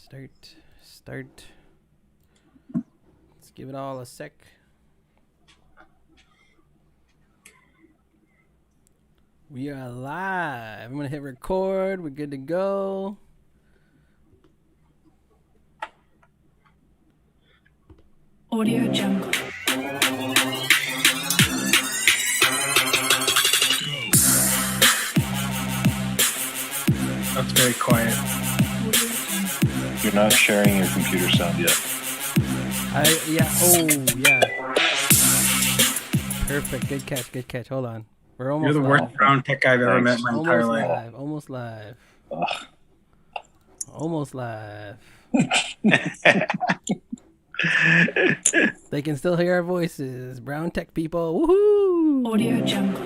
Start. Let's give it all a sec. We are live. I'm going to hit record. We're good to go. Audio Jungle. That's very quiet. You're not sharing your computer sound yet. Yeah. Perfect. Good catch. Hold on. We're almost You're the live. worst brown tech I've ever met in my entire life. Almost live. Ugh. Almost live. They can still hear our voices. Brown tech people. Woohoo! Audio Jungle.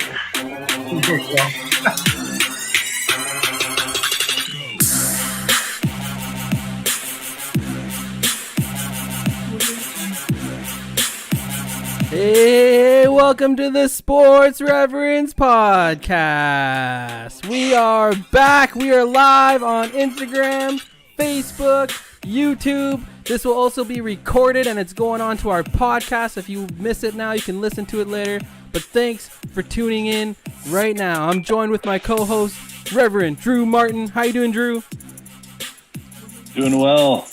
Hey, welcome to the Sports Reverends podcast. We are back. We are live on Instagram, Facebook, YouTube. This will also be recorded and it's going on to our podcast. If you miss it now, you can listen to it later. But thanks for tuning in right now. I'm joined with my co-host, Reverend Drew Martin. How you doing, Drew? Doing well.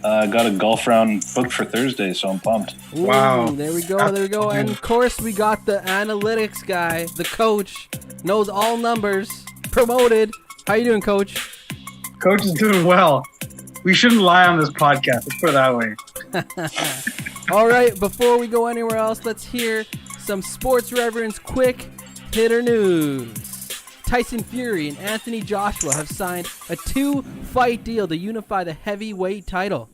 Got a golf round booked for Thursday, so I'm pumped. Ooh, wow. There we go. And of course, we got the analytics guy, the coach, knows all numbers, promoted. How you doing, Coach? Coach is doing well. We shouldn't lie on this podcast. Let's put it that way. All right, before we go anywhere else, let's hear some Sports Reverends quick hitter news. Tyson Fury and Anthony Joshua have signed a 2-fight deal to unify the heavyweight title.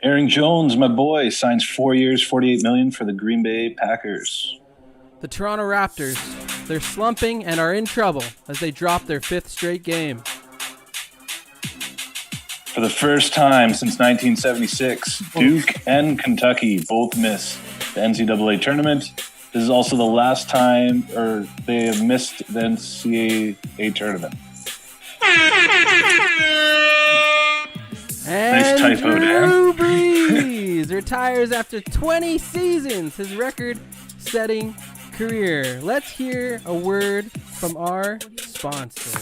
Aaron Jones, my boy, signs 4 years, $48 million for the Green Bay Packers. The Toronto Raptors, they're slumping and are in trouble as they drop their 5th straight game. For the first time since 1976, Duke and Kentucky both miss the NCAA tournament. This is also the last time they have missed the NCAA tournament. And nice typo, Drew Brees retires after 20 seasons, his record-setting career. Let's hear a word from our sponsor.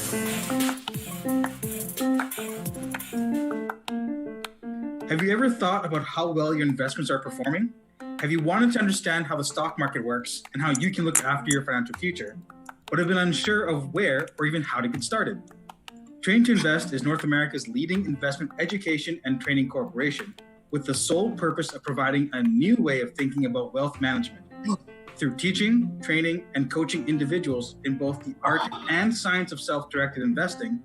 Have you ever thought about how well your investments are performing? Have you wanted to understand how the stock market works and how you can look after your financial future, but have been unsure of where or even how to get started? Train to Invest is North America's leading investment education and training corporation with the sole purpose of providing a new way of thinking about wealth management. Through teaching, training, and coaching individuals in both the art and science of self-directed investing,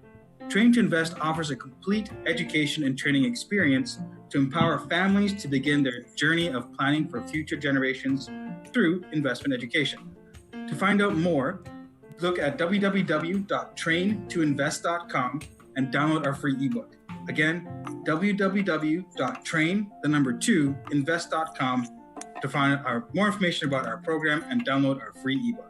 Train to Invest offers a complete education and training experience to empower families to begin their journey of planning for future generations through investment education. To find out more, look at www.traintoinvest.com and download our free ebook. Again, www.train2invest.com to find out more information about our program and download our free ebook.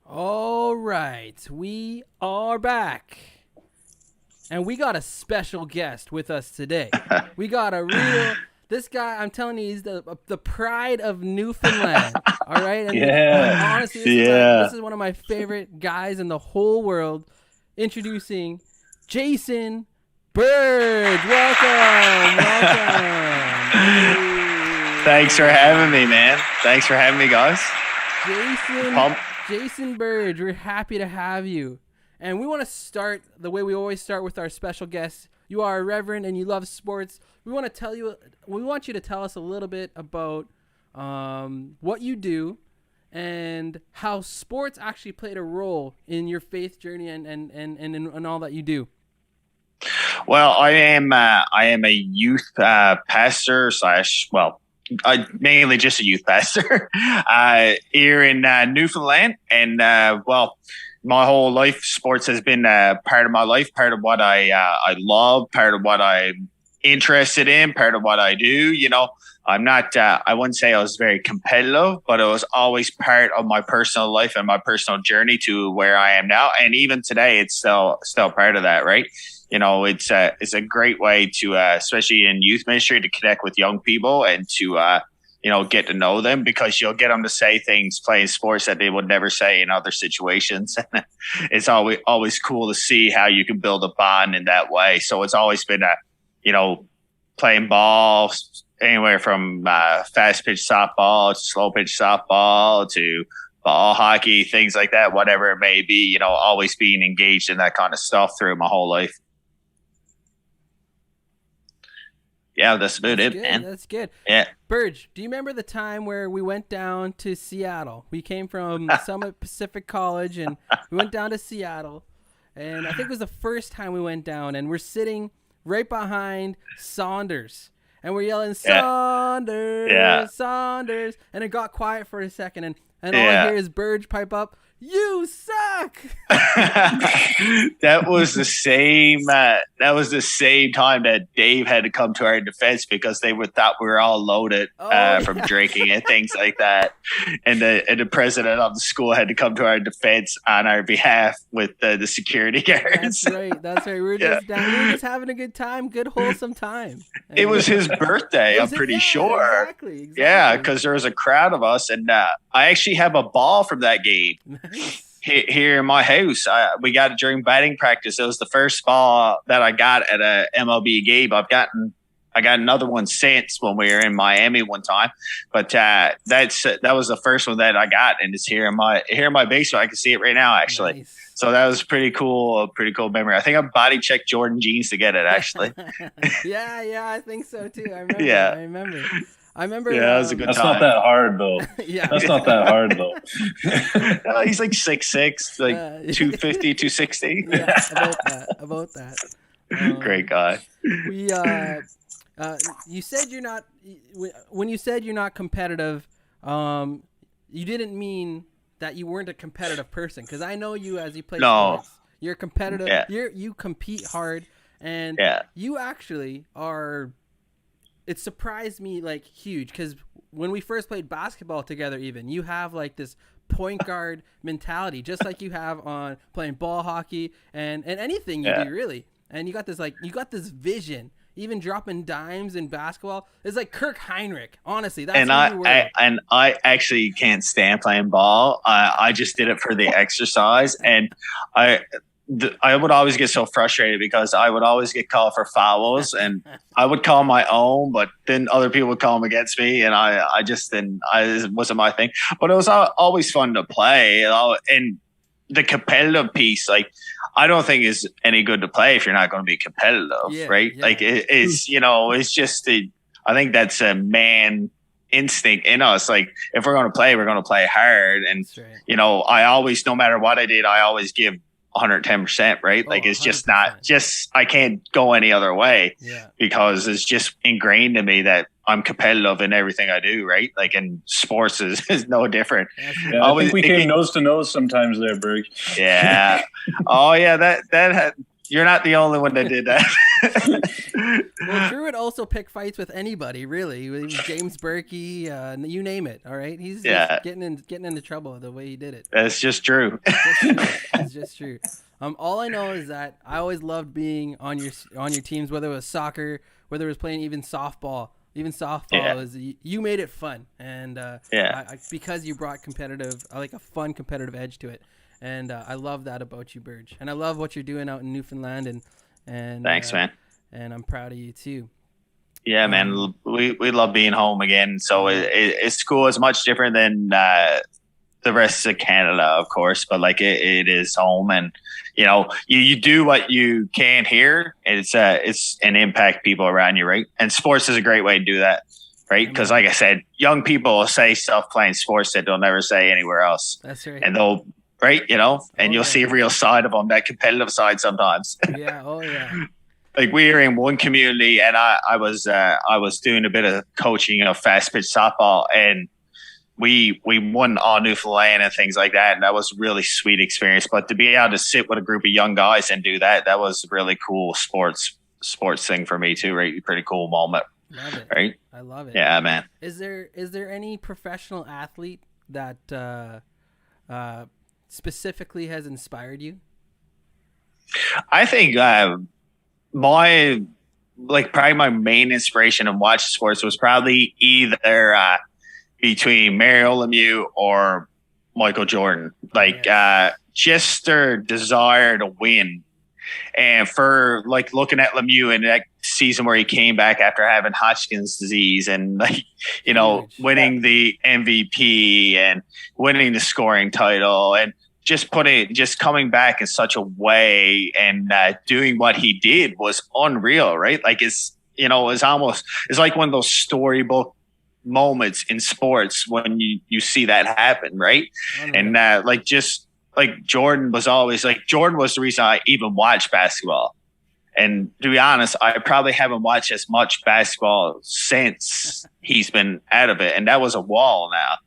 All right, we are back. And we got a special guest with us today. We got this guy, I'm telling you, he's the pride of Newfoundland. All right? And Yeah. honestly, this is one of my favorite guys in the whole world. Introducing Jason Burge. Welcome. Thanks for having me, man. Thanks for having me, guys. Jason Burge, we're happy to have you. And we want to start the way we always start with our special guests. You are a reverend and you love sports. We want you to tell us a little bit about what you do and how sports actually played a role in your faith journey and all that you do. Well, I am a youth pastor mainly just a youth pastor here in Newfoundland, and my whole life, sports has been part of my life, part of what I love, part of what I'm interested in, part of what I do. I'm not, I wouldn't say I was very competitive, but it was always part of my personal life and my personal journey to where I am now. And even today, it's still part of that, right? You know, it's a great way to, especially in youth ministry, to connect with young people and to, you know, get to know them, because you'll get them to say things playing sports that they would never say in other situations. It's always cool to see how you can build a bond in that way. So it's always been you know, playing ball, anywhere from fast pitch softball to slow pitch softball to ball hockey, things like that, whatever it may be, you know, always being engaged in that kind of stuff through my whole life. Yeah, that's about it, man. That's good. Yeah. Burge, do you remember the time where we went down to Seattle? We came from Summit Pacific College, and we went down to Seattle. And I think it was the first time we went down, and we're sitting right behind Saunders. And we're yelling, Saunders, Saunders. And it got quiet for a second, and all I hear is Burge pipe up, "You suck." That was the same. That was the same time that Dave had to come to our defense, because they thought we were all loaded from drinking and things like that. And the president of the school had to come to our defense on our behalf with the security guards. That's right. We were just down. We were just having a good time, good wholesome time. And it was his birthday. I'm pretty sure. Exactly. Yeah, because there was a crowd of us, and I actually have a ball from that game. Here in my house. We got it during batting practice. It was the first ball that I got at a MLB game. I got another one since when we were in Miami one time, but that was the first one that I got, and it's here in my basement. I can see it right now, actually. Nice. So that was pretty cool memory. I think I body checked Jordan jeans to get it, actually. yeah, I think so too. I remember. Yeah. I remember. Yeah, that was a good time. That's not that hard, though. Yeah. That's not that hard, though. No, he's like 6'6", like 250, 260. Yeah, about that. Great guy. You said you're not. When you said you're not competitive, you didn't mean that you weren't a competitive person. Because I know you as you play sports. You're competitive. Yeah. You compete hard, and you actually are. It surprised me like huge, because when we first played basketball together, even you have like this point guard mentality, just like you have on playing ball hockey and anything you do, really. And you got this vision, even dropping dimes in basketball. It's like Kirk Heinrich, honestly. That's who you were. I actually can't stand playing ball. I just did it for the exercise, and I would always get so frustrated because I would always get called for fouls, and I would call my own, but then other people would call them against me, and I just didn't. It wasn't my thing. But it was always fun to play, and the competitive piece, like, I don't think is any good to play if you're not going to be competitive, right? Yeah. Like it's it's just I think that's a man instinct in us. Like, if we're going to play, we're going to play hard, and I always, no matter what I did, I always give 110%, right? Like, it's 100%. I can't go any other way, because it's just ingrained in me that I'm competitive in everything I do, right? Like, in sports is no different. Yeah, I think we came nose to nose sometimes there, Burge. Yeah. Oh yeah, that you're not the only one that did that. Well, Drew would also pick fights with anybody, really. James Berkey, you name it. All right, he's just getting into trouble the way he did it. That's just true. It's just true. All I know is that I always loved being on your teams, whether it was soccer, whether it was playing even softball. Even softball is you made it fun, and because you brought a fun competitive edge to it. And I love that about you, Burge. And I love what you're doing out in Newfoundland. And thanks, man. And I'm proud of you too. Yeah, man. We love being home again. So it's cool. It's much different than the rest of Canada, of course. But like it is home, and you do what you can here. It's an impact people around you, right? And sports is a great way to do that. Right, because like I said, young people say stuff playing sports that they'll never say anywhere else. That's right. And they'll. Right, and you'll see a real side of them, that competitive side sometimes. Yeah, oh yeah. Like, we were in one community, and I was doing a bit of coaching of fast pitch softball, and we won all Newfoundland and things like that, and that was a really sweet experience. But to be able to sit with a group of young guys and do that was a really cool sports thing for me too. Right, pretty cool moment. Love it. Right? I love it. Yeah, man. Is there any professional athlete that specifically has inspired you? I think probably my main inspiration in watching sports was probably either between Mario Lemieux or Michael Jordan. Just their desire to win. And for looking at Lemieux in that season where he came back after having Hodgkin's disease and winning the MVP and winning the scoring title and just coming back in such a way and doing what he did was unreal, right? It's like one of those storybook moments in sports when you see that happen, right? And Jordan was the reason I even watched basketball. And to be honest, I probably haven't watched as much basketball since he's been out of it. And that was a while now.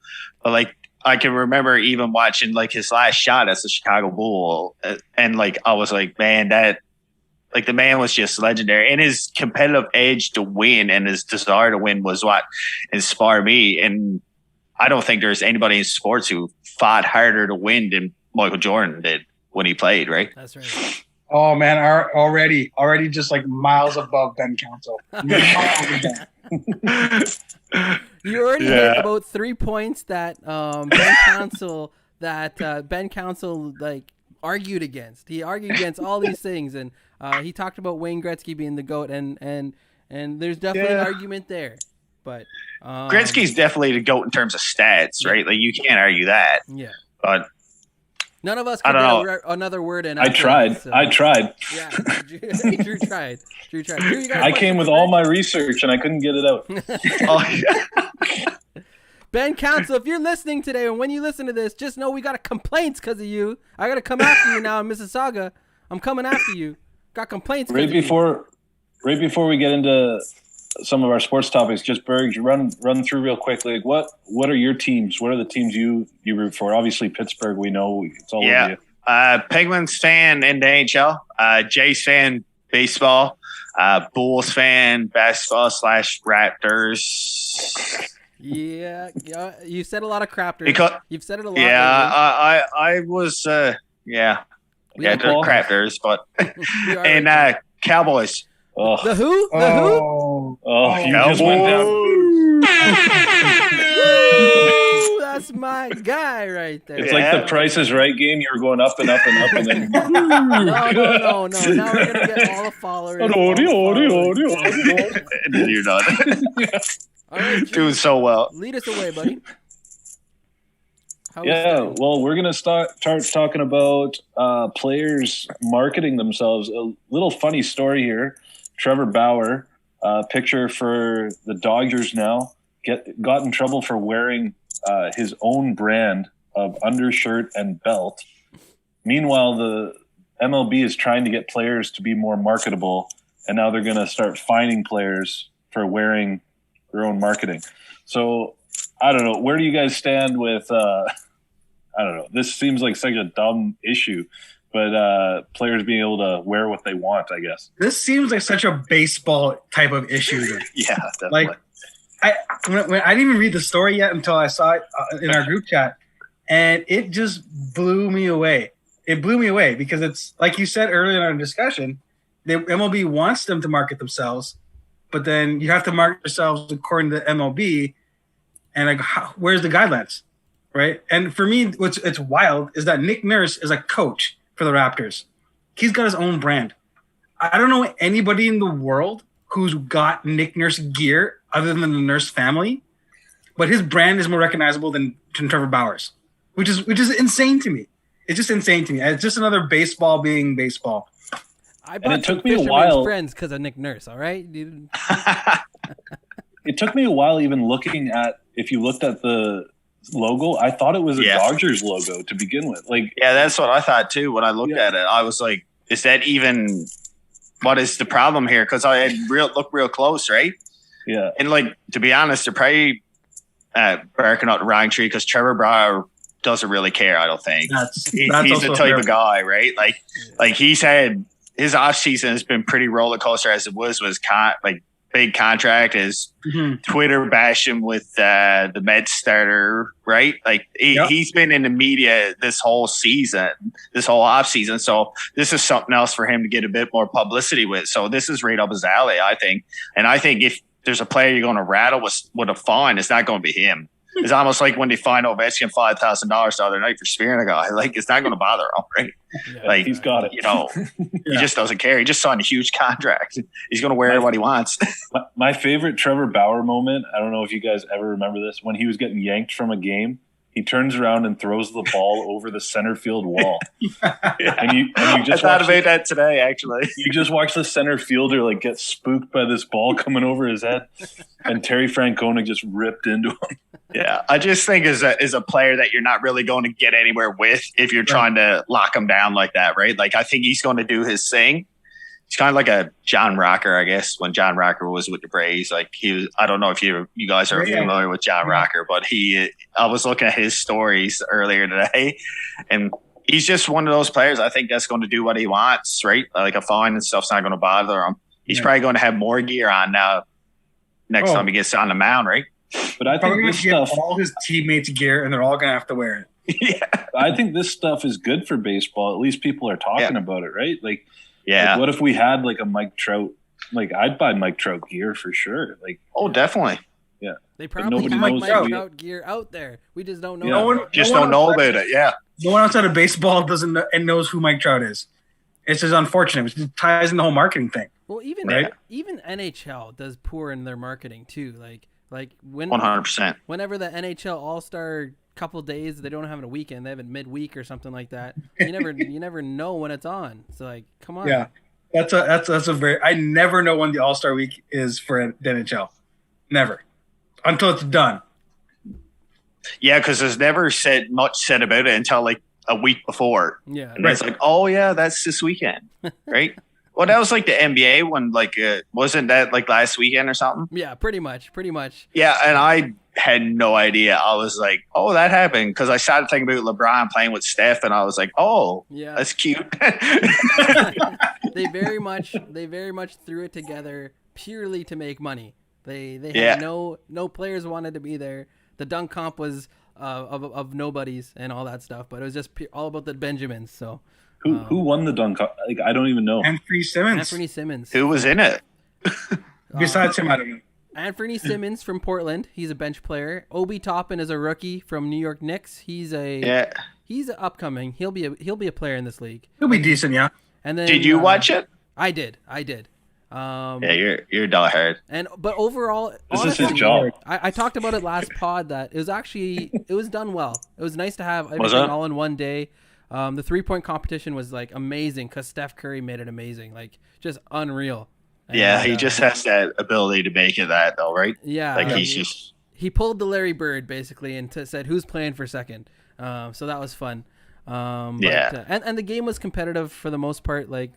But I can remember even watching his last shot as a Chicago Bull. And I was like, man, the man was just legendary. And his competitive edge to win and his desire to win was what inspired me. And I don't think there's anybody in sports who fought harder to win than Michael Jordan did when he played, right? That's right. Oh man, already just miles above Ben Council. You already hit about 3 points that Ben Council argued against. He argued against all these things, and he talked about Wayne Gretzky being the GOAT, and there's definitely an argument there. But Gretzky's definitely the GOAT in terms of stats, right? You can't argue that. Yeah. But none of us could get another word in. I tried. Yeah, Drew tried. Drew, I came with all my research and I couldn't get it out. Ben Council, if you're listening today, and when you listen to this, just know we got complaints because of you. I got to come after you now in Mississauga. I'm coming after you. Got complaints. Right before we get into some of our sports topics, just Burge, run through real quickly. What are your teams? What are the teams you root for? Obviously Pittsburgh, we know it's all over you. Penguins fan in the NHL, Jays fan baseball, Bulls fan basketball / Raptors. Yeah, you said a lot of crapters. You've said it a lot. Yeah, I was they're crafters, but and Cowboys. Oh. The who? The who? Oh, you just went down. Woo, that's my guy right there. It's like the Price is Right game. You were going up and up and up, and then. No. Now we're gonna get all the followers. And then you're done. All right, doing so well. Lead us away, buddy. Well, we're gonna start talking about players marketing themselves. A little funny story here. Trevor Bauer, picture for the Dodgers now, got in trouble for wearing his own brand of undershirt and belt. Meanwhile, the MLB is trying to get players to be more marketable, and now they're going to start fining players for wearing their own marketing. So I don't know. Where do you guys stand with I don't know. This seems like such a dumb issue, but players being able to wear what they want, I guess. This seems like such a baseball type of issue. Yeah, definitely. I didn't even read the story yet until I saw it in our group chat, and it just blew me away. It blew me away because it's like you said earlier in our discussion, the MLB wants them to market themselves, but then you have to market yourselves according to the MLB, and where's the guidelines? Right. And for me, it's wild is that Nick Nurse is a coach for the Raptors. He's got his own brand. I don't know anybody in the world who's got Nick Nurse gear other than the Nurse family, but his brand is more recognizable than Trevor Bauer's, which is insane to me. It's just insane to me. It's just another baseball being baseball. I bought it took me a while. Friends because of Nick Nurse. All right. It took me a while even looking at, if you looked at the logo, I thought it was a Dodgers logo to begin with. That's what I thought too when I looked at it. I was like, is that even what is the problem here? Because I had looked real close, right? Yeah. And to be honest, they're probably barking out the wrong tree because Trevor Bauer doesn't really care, I don't think. He's the type of guy, right? Like he's had his off season has been pretty roller coaster as it was big contract, his Twitter bashing with the Mets starter, right? Like he's been in the media this whole season, this whole off season. So this is something else for him to get a bit more publicity with. So this is right up his alley, I think. And I think if there's a player you're going to rattle with a fine, it's not going to be him. It's almost like when they fined Ovechkin $5,000 the other night for spearing a guy. Like, it's not going to bother him, right? Yeah, like, he's got it. You know, he just doesn't care. He just signed a huge contract. He's going to wear what he wants. My favorite Trevor Bauer moment, I don't know if you guys ever remember this, when he was getting yanked from a game, he turns around and throws the ball over the center field wall. And you just I thought about that today, actually. You just watch the center fielder like get spooked by this ball coming over his head, and Terry Francona just ripped into him. Yeah, I just think as a player that you're not really going to get anywhere with if you're trying to lock him down like that, right? Like, I think he's going to do his thing. He's kind of like a John Rocker, I guess, when John Rocker was with the Braves. Like, he was, I don't know if you guys are familiar with John Rocker, but I was looking at his stories earlier today, and he's just one of those players I think that's going to do what he wants, right? Like, a fine and stuff's not going to bother him. He's probably going to have more gear on now next time he gets on the mound, right? But I think this stuff, all his teammates gear, and they're all gonna have to wear it. Yeah, I think this stuff is good for baseball. At least people are talking about it, right? Like, like, what if we had like a Mike Trout? Like, I'd buy Mike Trout gear for sure. Like, oh, definitely. Yeah, they probably have Mike Trout gear out there. We just don't know. No one don't know about it. Yeah, no one outside of baseball doesn't know, and knows who Mike Trout is. It's just unfortunate. It ties in the whole marketing thing. Well, even NHL does poor in their marketing too. Like when 100%. Whenever the NHL All-Star couple days, they don't have it a weekend, they have it midweek or something like that. You never know when it's on. So, like, come on. Yeah, that's a very. I never know when the All-Star week is for the NHL. Never, until it's done. Yeah, because there's never much said about it until like a week before. Yeah, and it's like, oh yeah, that's this weekend, right? Well, that was like the NBA one. Like, wasn't that like last weekend or something? Yeah, pretty much. Yeah, and I had no idea. I was like, oh, that happened, because I started thinking about LeBron playing with Steph, and I was like, oh, yeah, that's cute. They very much threw it together purely to make money. They had no players wanted to be there. The dunk comp was of nobodies and all that stuff, but it was just all about the Benjamins. So. Who won the dunk? Like, I don't even know. Anthony Simmons. Who was in it? Besides him, I don't know. Anthony Simmons from Portland. He's a bench player. Obi Toppin is a rookie from New York Knicks. He's upcoming. He'll be a player in this league. He'll be decent, yeah. And then did you watch it? I did. Yeah, you're a diehard. But overall, this is his job. I talked about it last pod that it was done well. It was nice to have everything all in one day. The 3-point competition was like amazing because Steph Curry made it amazing, like just unreal. And, he just has that ability to make it that though, right? Yeah, like he pulled the Larry Bird basically and said who's playing for second. So that was fun. And the game was competitive for the most part. Like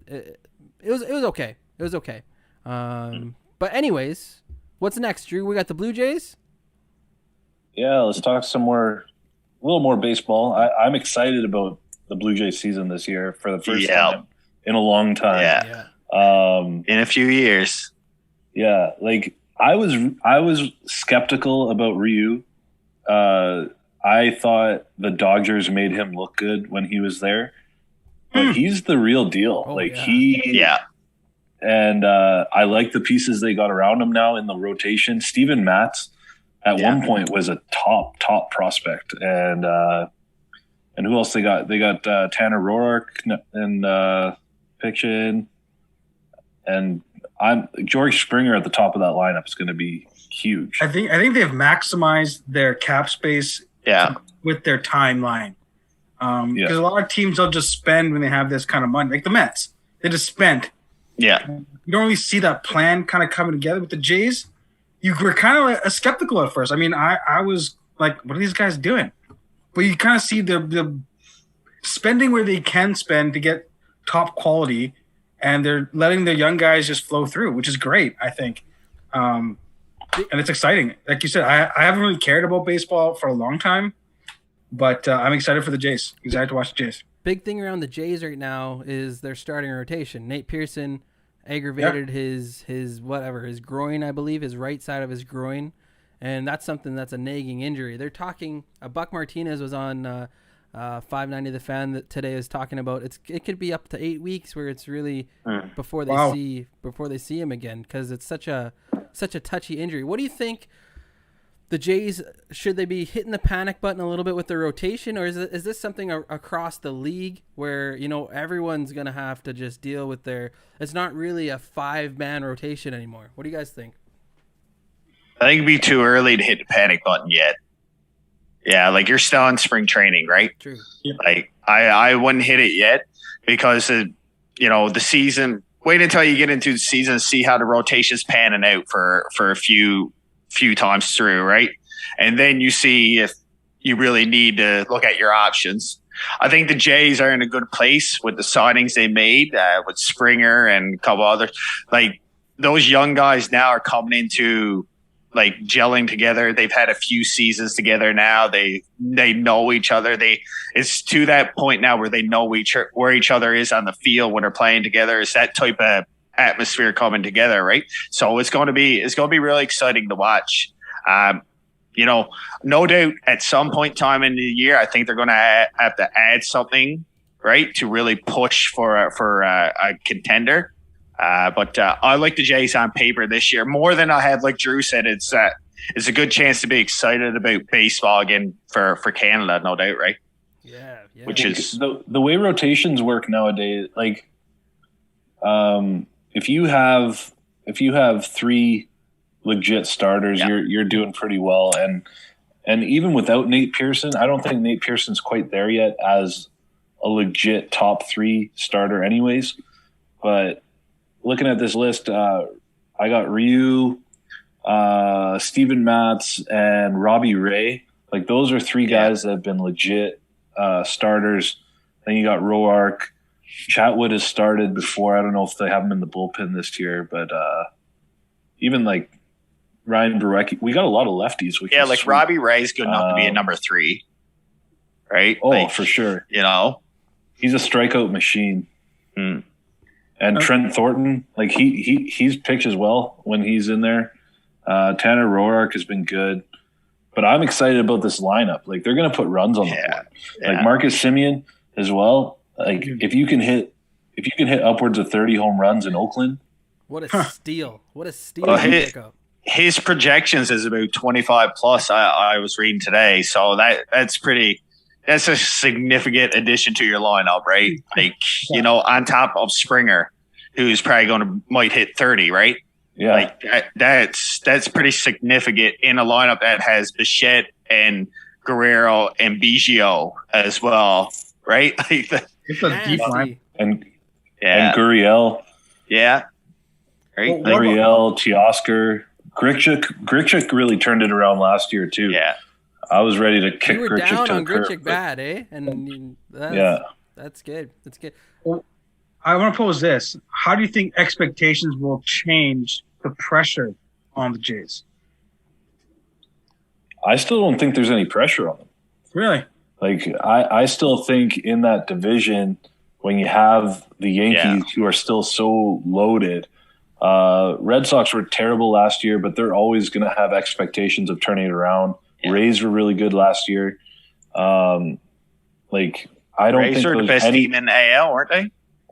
it was okay. It was okay. But anyways, what's next, Drew? We got the Blue Jays. Yeah, let's talk a little more baseball. I'm excited about the Blue Jays season this year for the first time in a long time. Yeah. In a few years. Yeah. Like, I was skeptical about Ryu. I thought the Dodgers made him look good when he was there, but he's the real deal. And I like the pieces they got around him now in the rotation. Steven Matz at one point was a top prospect, and who else they got? They got Tanner Roark and pitching, and George Springer at the top of that lineup is going to be huge. I think they've maximized their cap space with their timeline. Because a lot of teams will just spend when they have this kind of money, like the Mets. They just spent. Yeah, you don't really see that plan kind of coming together with the Jays. You were kind of like skeptical at first. I mean, I was like, what are these guys doing? But you kind of see the spending where they can spend to get top quality, and they're letting their young guys just flow through, which is great, I think. And it's exciting. Like you said, I haven't really cared about baseball for a long time, but I'm excited for the Jays. Excited to watch the Jays. Big thing around the Jays right now is their starting rotation. Nate Pearson aggravated his whatever, his groin, I believe, his right side of his groin. And that's something that's a nagging injury. They're talking, Buck Martinez was on 590 The Fan that today is talking about it could be up to 8 weeks where it's really before they see him again, because it's such a touchy injury. What do you think? The Jays, should they be hitting the panic button a little bit with their rotation, or is this something across the league where, you know, everyone's going to have to just deal with it's not really a 5-man rotation anymore? What do you guys think? I think it'd be too early to hit the panic button yet. Yeah, like you're still in spring training, right? True. Like I wouldn't hit it yet because, you know, the season, wait until you get into the season, see how the rotation's panning out for a few times through, right? And then you see if you really need to look at your options. I think the Jays are in a good place with the signings they made with Springer and a couple others. Like those young guys now are coming into like gelling together. They've had a few seasons together now. They know each other. It's to that point now where they know where each other is on the field when they're playing together. It's that type of atmosphere coming together, right? So it's going to be really exciting to watch. You know, no doubt at some point in time in the year, I think they're going to have to add something, right, to really push for a contender. But I like the Jays on paper this year more than I had. Like Drew said, it's a good chance to be excited about baseball again for Canada, no doubt, right? Yeah. Which is the way rotations work nowadays. Like, if you have 3 legit starters, you're doing pretty well. And even without Nate Pearson, I don't think Nate Pearson's quite there yet as a legit top 3 starter, anyways. But looking at this list, I got Ryu, Steven Matz, and Robbie Ray. Like those are 3 guys that have been legit starters. Then you got Roark. Chatwood has started before. I don't know if they have him in the bullpen this year, but even like Ryan Barecki, we got a lot of lefties. Like Robbie Ray's good enough to be a number 3, right? Oh, like, for sure. You know, he's a strikeout machine. And Trent Thornton, like he's pitched as well when he's in there. Tanner Roark has been good, but I'm excited about this lineup. Like they're going to put runs on the board. Like Marcus Semien as well. Like if you can hit upwards of 30 home runs in Oakland, what a steal! What a steal! His projections is about 25 plus. I was reading today, so that's a significant addition to your lineup, right? Like you know, on top of Springer, who's probably might hit 30, right? Yeah, like that's pretty significant in a lineup that has Bichette and Guerrero and Biggio as well, right? Like it's a deep line. And Gurriel. Yeah. Right? Gurriel, Teoscar. Grichuk really turned it around last year too. Yeah. I was ready to kick Grichuk. You were down on Grichuk curve, bad, eh? And that's good. That's good. Well, I want to pose this. How do you think expectations will change the pressure on the Jays? I still don't think there's any pressure on them. Really? Like, I still think in that division, when you have the Yankees who are still so loaded, Red Sox were terrible last year, but they're always going to have expectations of turning it around. Yeah. Rays were really good last year. I don't Rays think are the best team in AL, weren't they?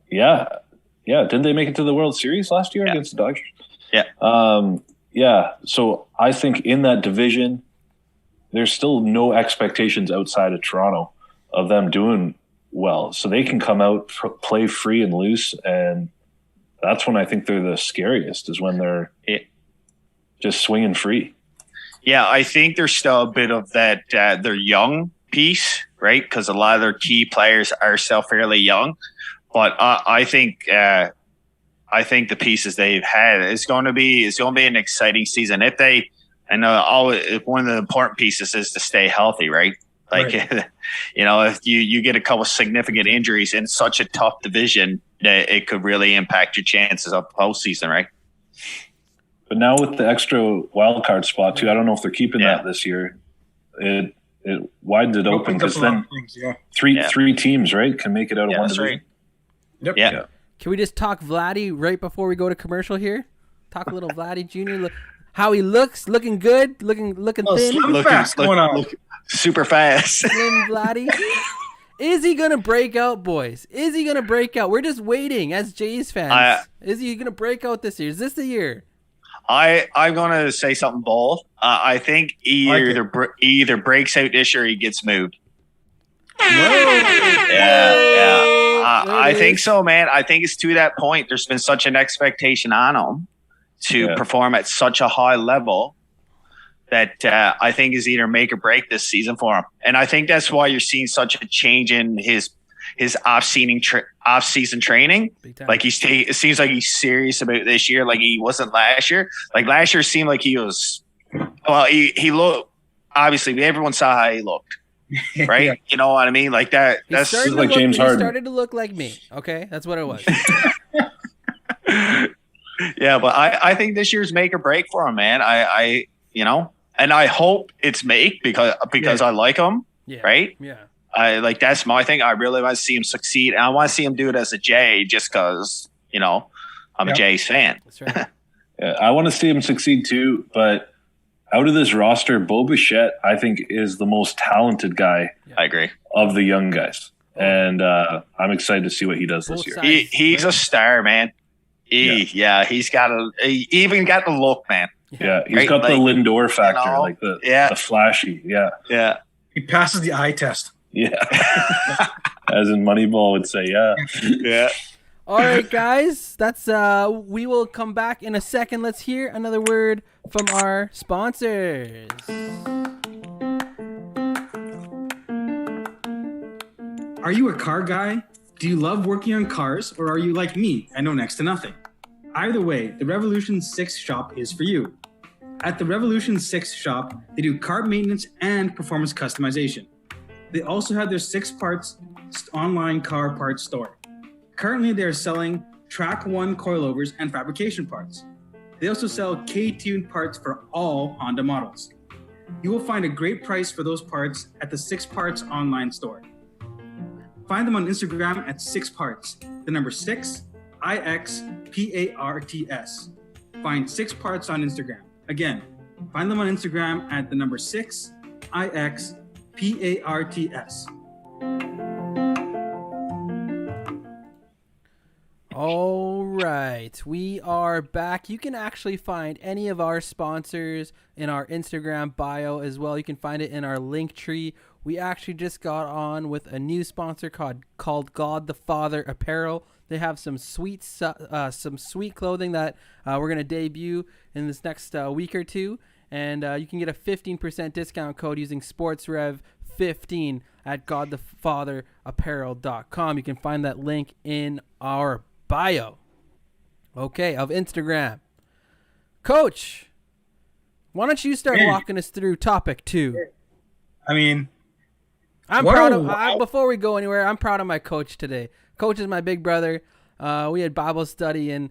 Yeah. Yeah. Didn't they make it to the World Series last year against the Dodgers? Yeah. So I think in that division, there's still no expectations outside of Toronto of them doing well. So they can come out, play free and loose, and that's when I think they're the scariest, is when they're just swinging free. Yeah, I think there's still a bit of that they're young piece, right? Because a lot of their key players are still fairly young. But I think the pieces they've had is going to be an exciting season. If they one of the important pieces is to stay healthy, right? Like, right. You know, if you get a couple significant injuries in such a tough division, it could really impact your chances of postseason, right? But now with the extra wild card spot too, I don't know if they're keeping that this year. It widens it open because then three teams, right, can make it out of one division. Right. Yep. Yeah. Can we just talk Vladdy right before we go to commercial here? Talk a little Vladdy Jr. How he looks, looking good, looking thin. Slim fast going on. Super fast. Slim Vladdy. Is he gonna break out, boys? Is he gonna break out? We're just waiting as Jays fans. Is he gonna break out this year? Is this the year? I'm gonna say something bold. I think he either breaks out this year or he gets moved. Yeah. I think so, man. I think it's to that point. There's been such an expectation on him to perform at such a high level that I think is either make or break this season for him. And I think that's why you're seeing such a change in his off-season training. Like it seems like he's serious about this year, like he wasn't last year. Like last year seemed like he was. Well, he looked. Obviously, everyone saw how he looked. Right? Yeah. You know what I mean? Like that. That's like James Harden. He started to look like me. Okay, that's what it was. Yeah, but I think this year's make or break for him, man. I and I hope it's make because I like him. Yeah. Right? Yeah. That's my thing. I really want to see him succeed, and I want to see him do it as a Jay, just because I'm a Jays fan. That's right. Yeah, I want to see him succeed too, but out of this roster, Bo Bichette, I think, is the most talented guy. I agree. Of the young guys. And I'm excited to see what he does this year. He's a star, man. He even got the look, man. Yeah, he's got the Lindor factor, the flashy. Yeah. Yeah. He passes the eye test. Yeah. As in Moneyball would say, yeah. Yeah. All right, guys. That's we will come back in a second. Let's hear another word from our sponsors. Are you a car guy? Do you love working on cars, or are you like me? I know next to nothing. Either way, the Revolution 6 shop is for you. At the Revolution 6 shop, they do car maintenance and performance customization. They also have their 6 parts online car parts store. Currently, they are selling Track 1 coilovers and fabrication parts. They also sell K-tuned parts for all Honda models. You will find a great price for those parts at the 6 Parts online store. Find them on Instagram at 6 Parts, the number 6, IXPARTS. Find 6 Parts on Instagram. Again, find them on Instagram at the number 6, IXPARTS. All right, we are back. You can actually find any of our sponsors in our Instagram bio as well. You can find it in our link tree. We actually just got on with a new sponsor called God the Father Apparel. They have some sweet clothing that we're going to debut in this next week or two. And you can get a 15% discount code using SportsRev15 at godthefatherapparel.com. You can find that link in our bio. Okay, of Instagram. Coach, why don't you start walking us through topic 2? I mean, I'm proud of. Before we go anywhere, I'm proud of my coach today. Coach is my big brother. We had Bible study and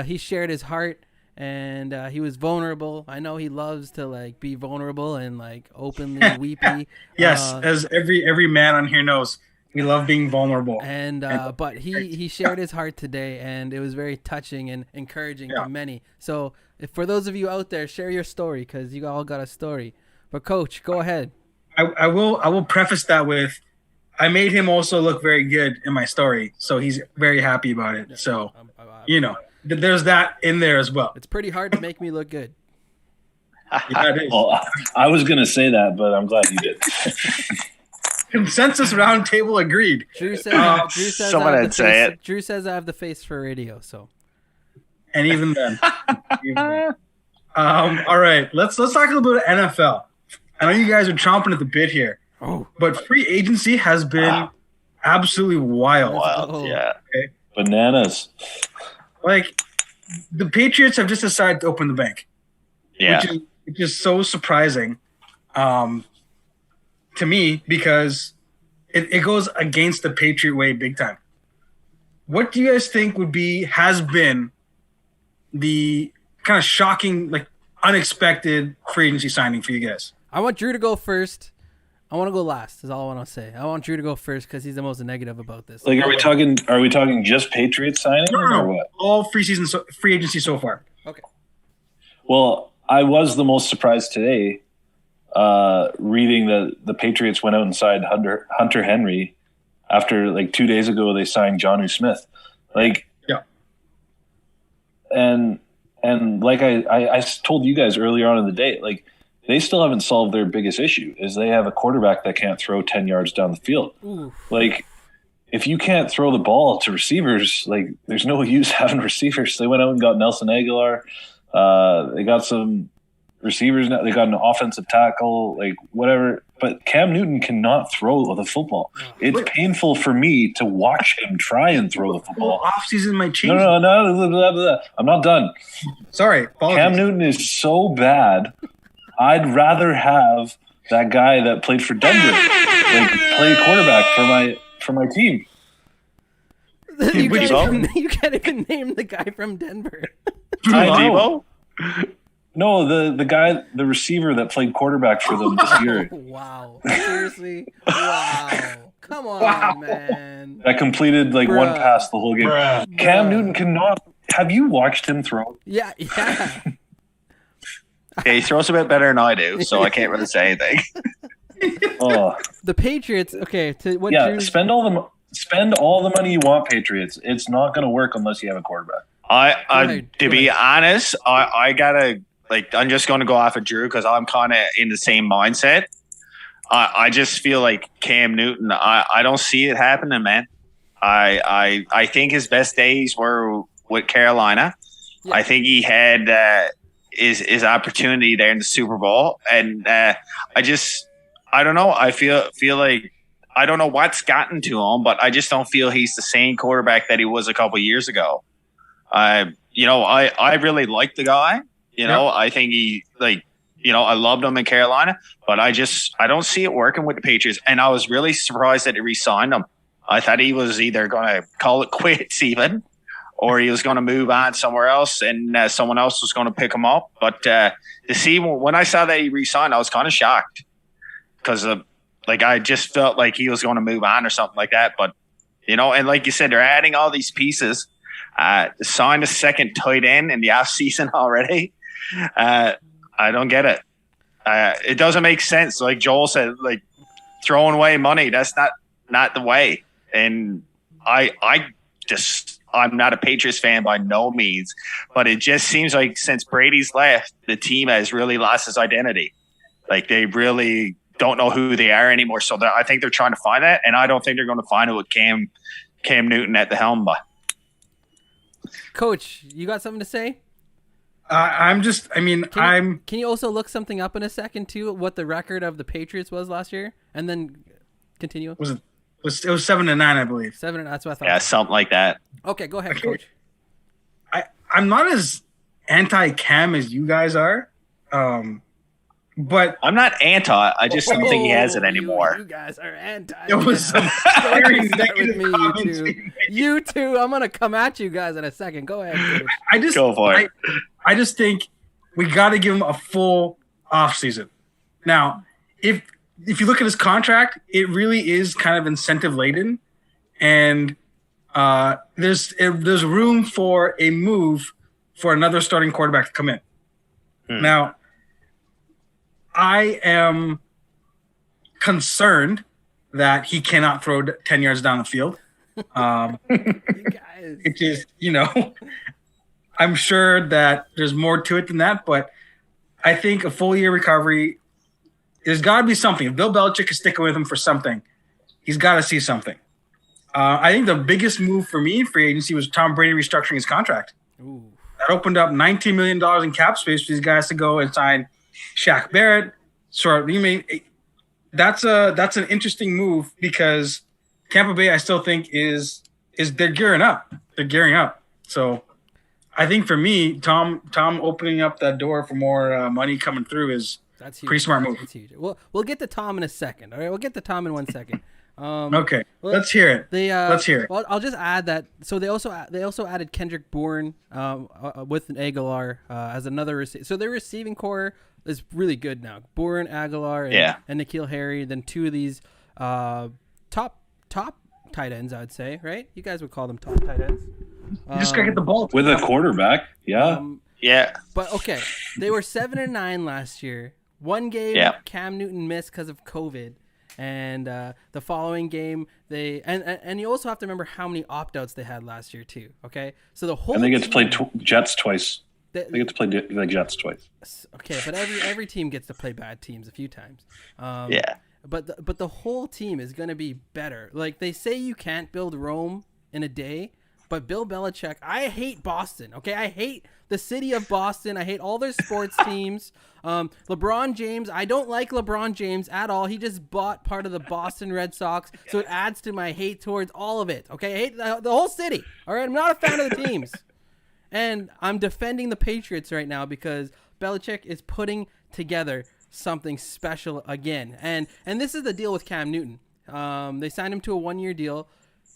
he shared his heart and he was vulnerable. I know he loves to be vulnerable and openly weepy. Yes, as every man on here knows, we love being vulnerable. And but he shared his heart today, and it was very touching and encouraging to many. So for those of you out there, share your story because you all got a story. But Coach, go ahead. I will preface that with, I made him also look very good in my story, so he's very happy about it. Yeah, so, there's that in there as well. It's pretty hard to make me look good. Yeah, it is. Well, I was going to say that, but I'm glad you did. Consensus roundtable agreed. Drew says someone had say it. Drew says I have the face for radio, so. And even then. All right, let's talk a little bit of NFL. I know you guys are chomping at the bit here, but free agency has been absolutely wild. Yeah. Okay? Bananas. The Patriots have just decided to open the bank. Yeah. Which is so surprising to me because it goes against the Patriot way big time. What do you guys think has been the kind of shocking, unexpected free agency signing for you guys? I want Drew to go first. I want to go last. Is all I want to say. I want Drew to go first because he's the most negative about this. Like, are we talking just Patriots signing or what? All free agency so far. Okay. Well, I was the most surprised today reading that the Patriots went out and signed Hunter Henry after like 2 days ago they signed Jonnu Smith. Like, yeah. And like I told you guys earlier on in the day, like, they still haven't solved their biggest issue is they have a quarterback that can't throw 10 yards down the field. Ooh. Like, if you can't throw the ball to receivers, like, there's no use having receivers. They went out and got Nelson Aguilar. They got some receivers now. They got an offensive tackle, like, whatever. But Cam Newton cannot throw the football. It's painful for me to watch him try and throw the football. Well, offseason might change. No. Blah, blah, blah. I'm not done. Sorry. Apologies. Cam Newton is so bad. I'd rather have that guy that played for Denver, like, play quarterback for my team. You can't even name the guy from Denver. Debo? No, the guy, the receiver that played quarterback for them this year. Wow. Seriously? Wow. Come on, man. That completed like one pass the whole game. Cam Newton cannot. Have you watched him throw? Yeah. Okay, he throws a bit better than I do, so I can't really say anything. The Patriots. Okay, to what? Yeah, spend all the money you want, Patriots. It's not going to work unless you have a quarterback. To be honest, I gotta, like, I'm just going to go off of Drew because I'm kind of in the same mindset. I just feel like Cam Newton. I don't see it happening, man. I think his best days were with Carolina. Yeah. I think he had his opportunity there in the Super Bowl, and I don't know. I feel like I don't know what's gotten to him, but I just don't feel he's the same quarterback that he was a couple years ago. I really like the guy. I think he, like, I loved him in Carolina, but I don't see it working with the Patriots. And I was really surprised that he re-signed him. I thought he was either going to call it quits even, or he was going to move on somewhere else and someone else was going to pick him up. But to see, when I saw that he re-signed, I was kind of shocked because I just felt like he was going to move on or something like that. But, and like you said, they're adding all these pieces. Signed a second tight end in the offseason already. I don't get it. It doesn't make sense. Like Joel said, like, throwing away money, that's not the way. And I'm not a Patriots fan by no means, but it just seems like since Brady's left, the team has really lost its identity. Like, they really don't know who they are anymore. So I think they're trying to find that, and I don't think they're going to find it with Cam Newton at the helm. But Coach, you got something to say? Can you also look something up in a second too? What the record of the Patriots was last year, and then continue. It was 7-9, I believe. 7. That's what I thought. Yeah, something like that. Okay, go ahead, Coach. I'm not as anti-Cam as you guys are, but I'm not anti. I just don't think he has it anymore. You guys are anti. It was some very negative comments. You two. I'm gonna come at you guys in a second. Go ahead, Coach. Go for it. I just think we got to give him a full offseason. Now, if you look at his contract, it really is kind of incentive laden, and there's room for a move for another starting quarterback to come in. Now, I am concerned that he cannot throw 10 yards down the field. It is, I'm sure that there's more to it than that, but I think a full year recovery, there's got to be something. If Bill Belichick is sticking with him for something, he's got to see something. I think the biggest move for me in free agency was Tom Brady restructuring his contract. Ooh. That opened up $19 million in cap space for these guys to go and sign Shaq Barrett. That's an interesting move because Tampa Bay, I still think is they're gearing up. They're gearing up. So I think for me, Tom opening up that door for more money coming through is that's huge. Pretty smart move. That's huge. We'll get to Tom in a second. All right, we'll get to Tom in 1 second. Okay, let's hear it. Let's hear it. Well, I'll just add that. So they also added Kendrick Bourne with an Aguilar as another receiver. So their receiving core is really good now. Bourne, Aguilar, and N'Keal Harry. Then two of these top tight ends, I would say. Right? You guys would call them top tight ends. You just gotta get the ball with a quarterback. Yeah. But okay, they were 7-9 last year. One game Cam Newton missed because of COVID. And the following game, and you also have to remember how many opt-outs they had last year too. Okay, so the whole and they get to play Jets twice. They get to play the Jets twice. Okay, but every team gets to play bad teams a few times. But the whole team is gonna be better. Like they say, you can't build Rome in a day. But Bill Belichick, I hate Boston, okay? I hate the city of Boston. I hate all their sports teams. LeBron James, I don't like LeBron James at all. He just bought part of the Boston Red Sox, so it adds to my hate towards all of it, okay? I hate the whole city, all right? I'm not a fan of the teams. And I'm defending the Patriots right now because Belichick is putting together something special again. And this is the deal with Cam Newton. They signed him to a 1-year deal.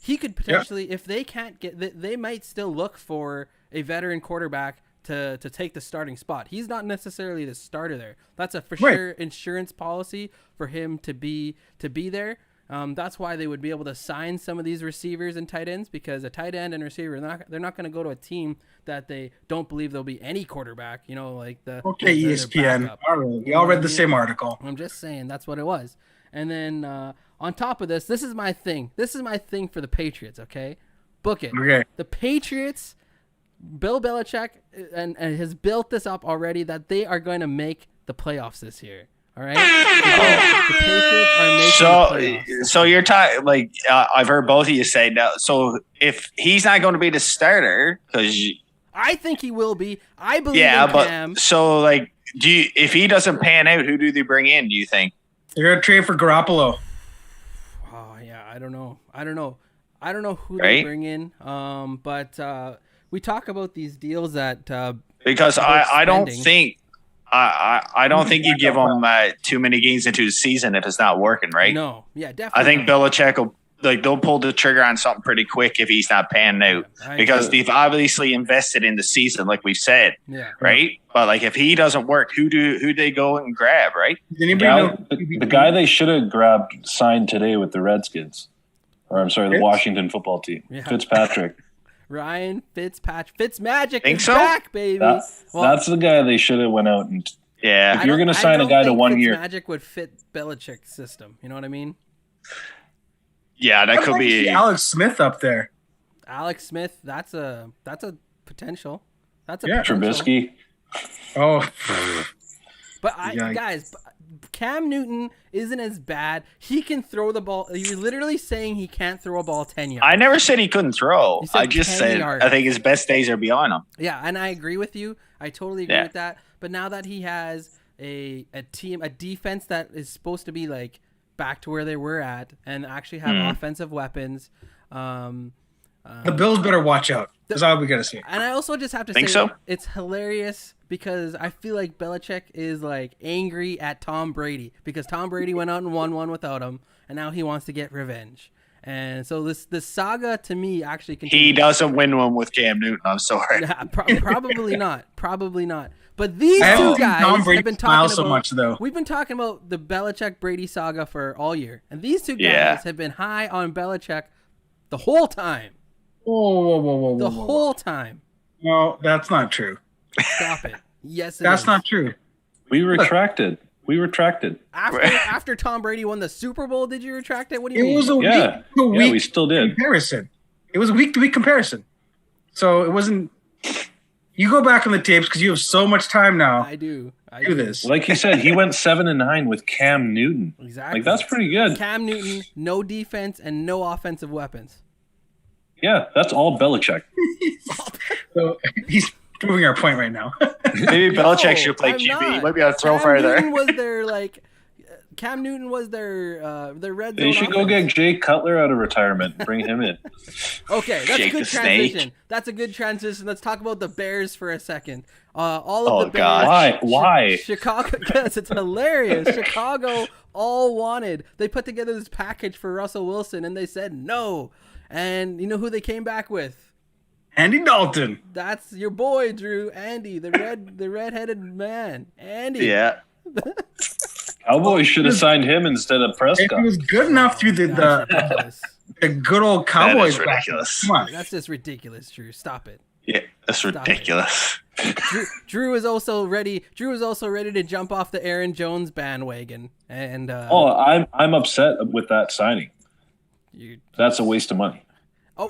He could potentially, if they can't get, they might still look for a veteran quarterback to take the starting spot. He's not necessarily the starter there. That's a for sure insurance policy for him to be there. That's why they would be able to sign some of these receivers and tight ends, because a tight end and receiver, they're not going to go to a team that they don't believe there'll be any quarterback. You know, like ESPN. All right, we all read the same article. I'm just saying that's what it was. And then on top of this is my thing. This is my thing for the Patriots, okay? Book it. Okay. The Patriots, Bill Belichick, and has built this up already that they are going to make the playoffs this year. All right? The Patriots are making the playoffs. So you're talking, like, I've heard both of you say now. So if he's not going to be the starter, because I think he will be. I believe in Cam. So, like, if he doesn't pan out, who do they bring in, do you think? They're going to trade for Garoppolo. Oh, yeah. I don't know who they bring in. But we talk about these deals that because I don't think you give them too many games into the season if it's not working, right? No. Yeah, definitely. I think Belichick will, they'll pull the trigger on something pretty quick if he's not panning out, because they've obviously invested in the season, like we said, right? But like if he doesn't work, who they go and grab, right? The guy they should have grabbed signed today with the Redskins, or I'm sorry, the Washington football team, Fitzpatrick. Ryan Fitzpatrick, Fitzmagic is back, baby. That's the guy they should have went out and. Yeah, if you're going to sign a guy to 1 year, Fitzmagic would fit Belichick's system. You know what I mean? Yeah, that could be Alex Smith up there. Alex Smith, that's a potential. That's a Trubisky. Oh, but guys, Cam Newton isn't as bad. He can throw the ball. You're literally saying he can't throw a ball 10 yards. I never said he couldn't throw. I just said yards. I think his best days are beyond him. Yeah, and I agree with you. I totally agree with that. But now that he has a defense that is supposed to be like back to where they were at and actually have offensive weapons. The Bills better watch out. That's all we got to say. And I also just have to say it's hilarious because I feel like Belichick is like angry at Tom Brady because Tom Brady went out and won one without him, and now he wants to get revenge. And so this saga to me actually continues. He doesn't win one with Cam Newton. I'm sorry. Probably not. Probably not. But these two guys have been talking so much, though. We've been talking about the Belichick-Brady saga for all year. And these two guys have been high on Belichick the whole time. Whoa. The whole time. No, that's not true. Stop it. Yes, that's not true. We retracted. After Tom Brady won the Super Bowl, did you retract it? What do you mean? It was a week-to-week we still did. comparison. It was a week-to-week comparison. So it wasn't... You go back on the tapes because you have so much time now. I do this. Like you said, he went 7-9 with Cam Newton. Exactly. Like that's pretty good. Cam Newton, no defense and no offensive weapons. Yeah, that's all Belichick. So he's proving our point right now. Maybe Belichick should play QB. He might be able to throw Cam further. Newton was their Cam Newton was their red zone. They should go offense. get Jay Cutler out of retirement and bring him in. Okay, that's a Jake good the Snake. transition. That's a good transition. Let's talk about the Bears for a second. All Oh, of the Bears. God. Why? Chicago, yes, it's hilarious. Chicago all wanted. They put together this package for Russell Wilson, and they said no. And you know who they came back with? Andy Dalton. That's your boy, Drew. Andy, the redheaded man. Andy. Yeah. Cowboys should have signed him instead of If Prescott. he was good enough to the good old Cowboys. That is ridiculous. Come on. That's just ridiculous, Drew. Stop it. Yeah, that's it. ridiculous. Drew is also ready. Drew is also ready to jump off the Aaron Jones bandwagon. And I'm upset with that signing. That's a waste of money.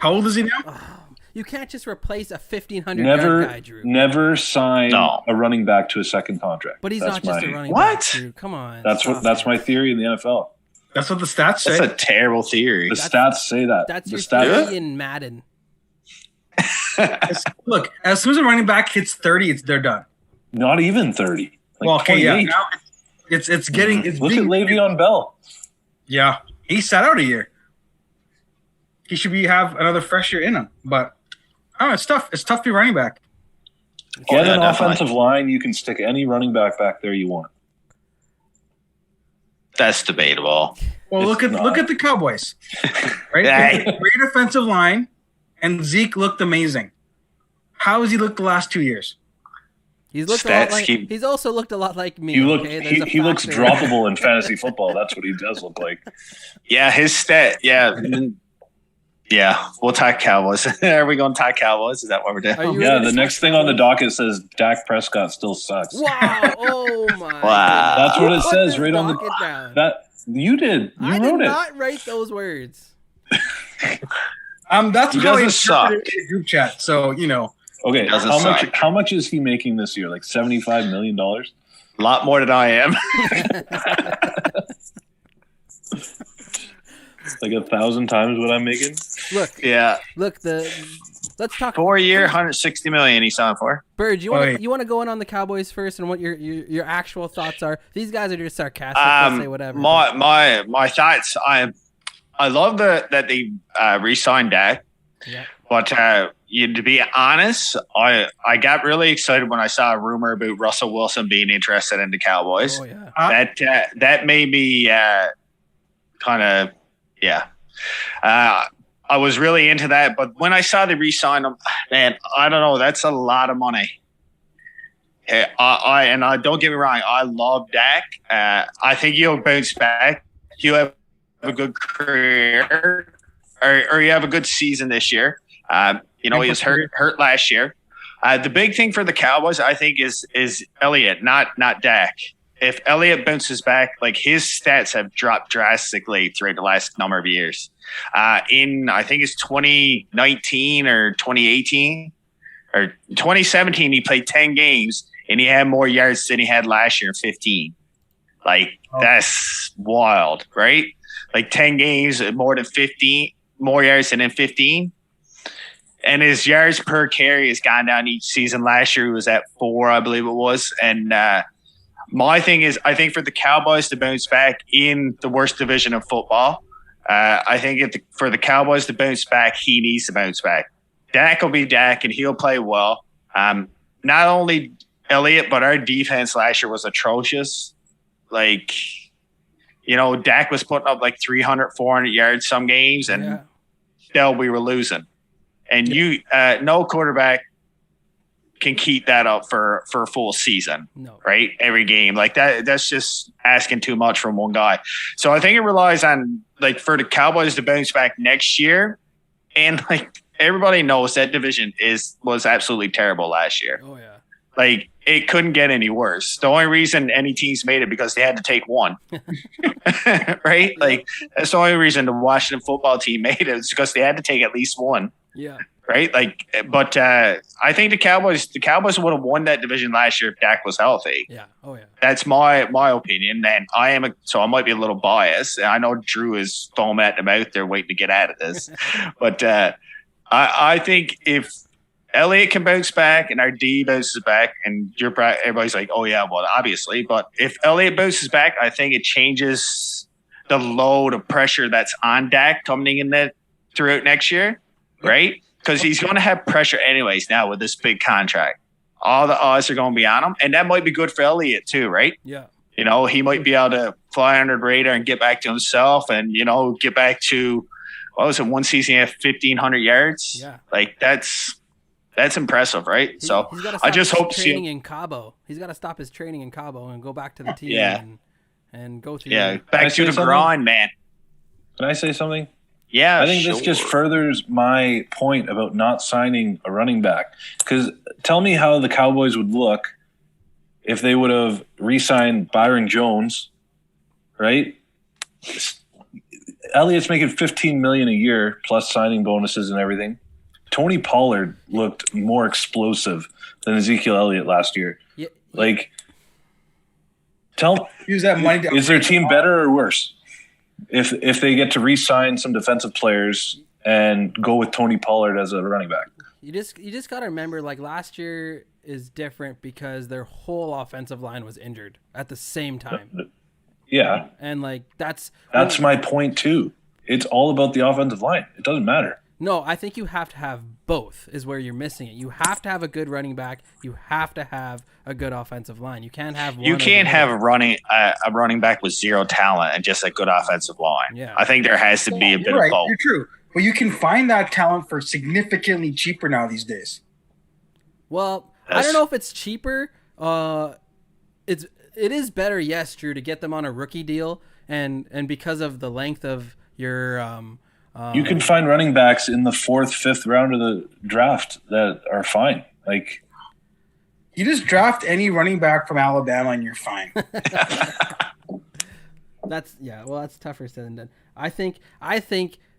How old is he now? You can't just replace a 1,500-yard guy, Drew. Never sign a running back to a second contract. But he's That's not just a my- running What? back, Drew. Come on. That's my theory in the NFL. That's what the stats say. That's a terrible theory. The stats say that. That's the your stats. theory in Madden. Look, as soon as a running back hits 30, they're done. Not even 30. Like Well, okay, yeah. 28. Now it's getting it's Look at being, Le'Veon Bell. yeah. He sat out a year. He should have another fresh year in him. But I don't know, it's tough. It's tough to be running back. Get yeah, an definitely. offensive line. You can stick any running back there you want. That's debatable. Well, It's not. look at the Cowboys. Right? Hey. Great offensive line, and Zeke looked amazing. How has he looked the last 2 years? He's looked a lot Stats like. keep- He's also looked a lot like me. He look okay? There's a he looks factor. droppable in fantasy football. That's what he does look like. Yeah, his stat. Yeah. Yeah, we'll talk Cowboys. Are we going to talk Cowboys? Is that what we're doing? Are you Yeah, ready the to next talk thing on the Cowboys? docket says Dak Prescott still sucks. Wow! Oh my! Wow. That's what it Put says this right on docket the down. that you did. You I did wrote it. not write those words. That's He how doesn't he suck. interpreted it in the group chat. So Okay, Doesn't suck. how much is he making this year? Like $75 million? A lot more than I am. Like 1,000 times what I'm making? Look, Yeah. let's talk. 4 year, 160 million he's on for. Burge, you want to go in on the Cowboys first and what your actual thoughts are? These guys are just sarcastic. They'll say whatever. My thoughts. I love that they re-signed Dak. Yeah. But to be honest, I got really excited when I saw a rumor about Russell Wilson being interested in the Cowboys. Oh yeah. That made me kind of I was really into that. But when I saw the re-sign him, man, I don't know. That's a lot of money. I don't get me wrong. I love Dak. I think he'll bounce back. He'll have a good career, or you have a good season this year. He was hurt last year. The big thing for the Cowboys, I think, is Elliott, not Dak. If Elliott bounces back, like his stats have dropped drastically throughout the last number of years. In I think it's 2019 or 2018 or 2017, he played 10 games and he had more yards than he had last year, 15. Like that's wild, right? Like 10 games, more than 15, more yards than in 15. And his yards per carry has gone down each season. Last year he was at 4, I believe it was. And my thing is, I think for the Cowboys to bounce back in the worst division of football, I think for the Cowboys to bounce back, he needs to bounce back. Dak will be Dak, and he'll play well. Not only Elliott, but our defense last year was atrocious. Like, Dak was putting up like 300, 400 yards some games, and still we were losing. And no quarterback can keep that up for a full season, right? Every game like that. That's just asking too much from one guy. So I think it relies on for the Cowboys to bounce back next year. And everybody knows that division was absolutely terrible last year. Oh yeah. It couldn't get any worse. The only reason any teams made it because they had to take one, right? That's the only reason the Washington football team made it is because they had to take at least one. Yeah. Right. But I think the Cowboys would have won that division last year if Dak was healthy. Yeah. Oh yeah. That's my opinion. And I might be a little biased. I know Drew is foaming at the mouth there waiting to get out of this. But I think if Elliott can bounce back and our D bounces back, and everybody's like, oh, yeah, well, obviously. But if Elliott bounces back, I think it changes the load of pressure that's on Dak coming in that throughout next year, right? Because he's going to have pressure anyways now with this big contract. All the odds are going to be on him, and that might be good for Elliott too, right? Yeah. You know, he might be able to fly under the radar and get back to himself and, you know, get back to, what was it, one season he had 1,500 yards? Yeah. Like, that's impressive, right? So I just hope to see training in Cabo. He's got to stop his training in Cabo and go back to the team and go through. Yeah, back to the grind, man. Can I say something? Yeah, I think this just furthers my point about not signing a running back. Because tell me how the Cowboys would look if they would have re-signed Byron Jones, right? Elliott's making $15 million a year plus signing bonuses and everything. Tony Pollard looked more explosive than Ezekiel Elliott last year. Yeah. Like, use that money. Is their team better or worse if they get to re-sign some defensive players and go with Tony Pollard as a running back? You just got to remember, like, last year is different because their whole offensive line was injured at the same time. Yeah. And, like, that's my point, too. It's all about the offensive line. It doesn't matter. No, I think you have to have both is where you're missing it. You have to have a good running back. You have to have a good offensive line. You can't have one. You can't have a running back with zero talent and just a good offensive line. Yeah. I think there has to be a bit of both. You're true. But you can find that talent for significantly cheaper now these days. Well, I don't know if it's cheaper. It is better, yes, Drew, to get them on a rookie deal, and because of the length of your you can find running backs in the 4th, 5th round of the draft that are fine. Like, you just draft any running back from Alabama and you're fine. That's tougher said than done. I think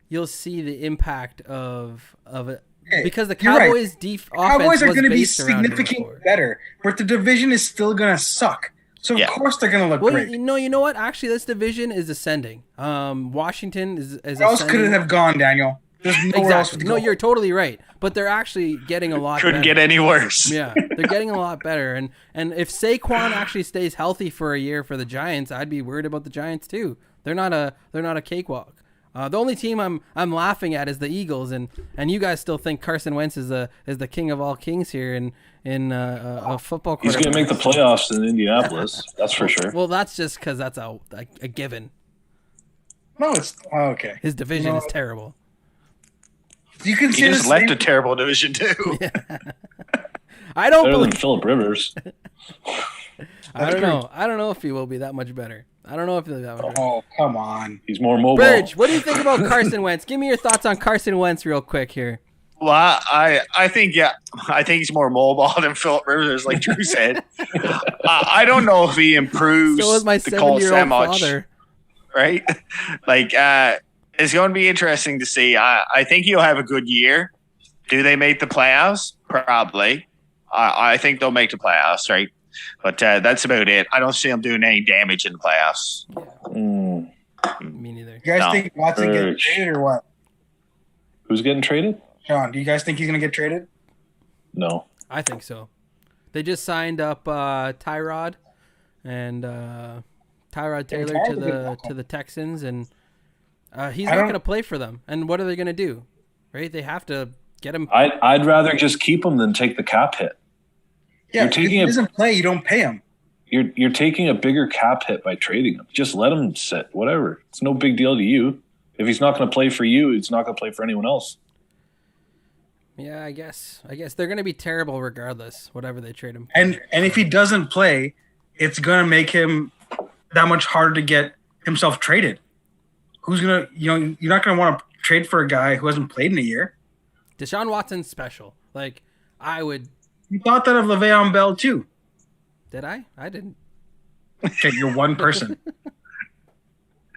you'll see the impact of it because the Cowboys' offense Cowboys are was going to be based around significantly better, but the division is still going to suck. So of course they're going to look great. You know what? Actually, this division is ascending. Washington is Where else could it have gone, Daniel? There's nowhere else to go. No, you're totally right. But they're actually getting a lot better. Couldn't get any worse. Yeah, they're getting a lot better. And if Saquon actually stays healthy for a year for the Giants, I'd be worried about the Giants too. They're not a cakewalk. The only team I'm laughing at is the Eagles, and you guys still think Carson Wentz is the king of all kings here in a football. He's going to make the playoffs in Indianapolis. That's for sure. Well, that's just because that's a given. No, it's okay. His division is terrible. You can he just left a terrible division too. Yeah. I don't better believe than Phillip Rivers. I don't know. I don't know if he will be that much better. I don't know if he'll be that much better. Oh, come on. He's more mobile. Burge, what do you think about Carson Wentz? Give me your thoughts on Carson Wentz real quick here. Well, I think he's more mobile than Phillip Rivers, like Drew said. I don't know if he improves So is my the Colts 7-year-old that much, father. right? Like, it's going to be interesting to see. I think he'll have a good year. Do they make the playoffs? Probably. I think they'll make the playoffs, right? But that's about it. I don't see him doing any damage in the playoffs. Me neither. You guys think Watson getting traded or what? Who's getting traded? Sean, do you guys think he's going to get traded? No. I think so. They just signed up Tyrod and Tyrod Taylor to the Texans, and he's not going to play for them. And what are they going to do? Right? They have to get him. I'd rather just keep him than take the cap hit. Yeah, if he doesn't play, you don't pay him. You're taking a bigger cap hit by trading him. Just let him sit. Whatever. It's no big deal to you. If he's not going to play for you, he's not going to play for anyone else. Yeah, I guess they're going to be terrible regardless, whatever they trade him. And if he doesn't play, it's going to make him that much harder to get himself traded. Who's going to, you're not going to want to trade for a guy who hasn't played in a year. Deshaun Watson's special. Like, I would. You thought that of Le'Veon Bell too. Did I? I didn't. Okay, you're one person.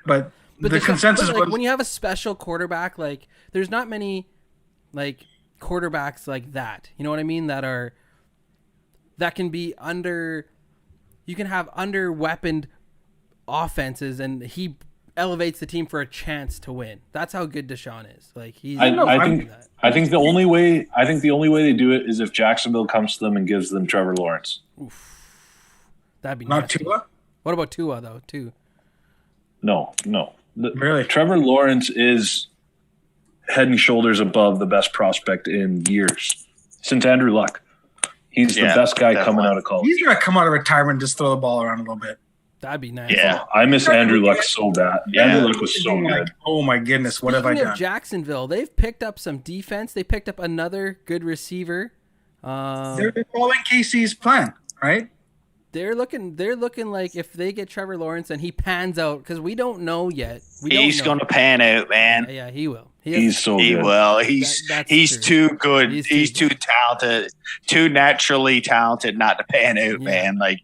But the consensus was, was when you have a special quarterback, like, there's not many like quarterbacks like that. You know what I mean? That can be under. You can have under weaponed offenses, and he elevates the team for a chance to win. That's how good Deshaun is. Like, he's. I I think the only way they do it is if Jacksonville comes to them and gives them Trevor Lawrence. That'd be Not nasty. Tua? What about Tua though? Too. No. Really? Trevor Lawrence is head and shoulders above the best prospect in years since Andrew Luck. He's the best guy coming out of college. He's gonna come out of retirement and just throw the ball around a little bit. That'd be nice. Yeah. I miss Andrew Luck so bad. Yeah. Andrew Luck was so Like, good. oh my goodness, what have I Speaking done? of Jacksonville, they've picked up some defense. They picked up another good receiver. They're following KC's plan, right? They're looking like if they get Trevor Lawrence and he pans out, because we don't know yet. He's going to pan out, man. Yeah, he will. He's so He good. will. That's He's true. too good. He's He's too too talented, too naturally talented not to pan out, man. Like,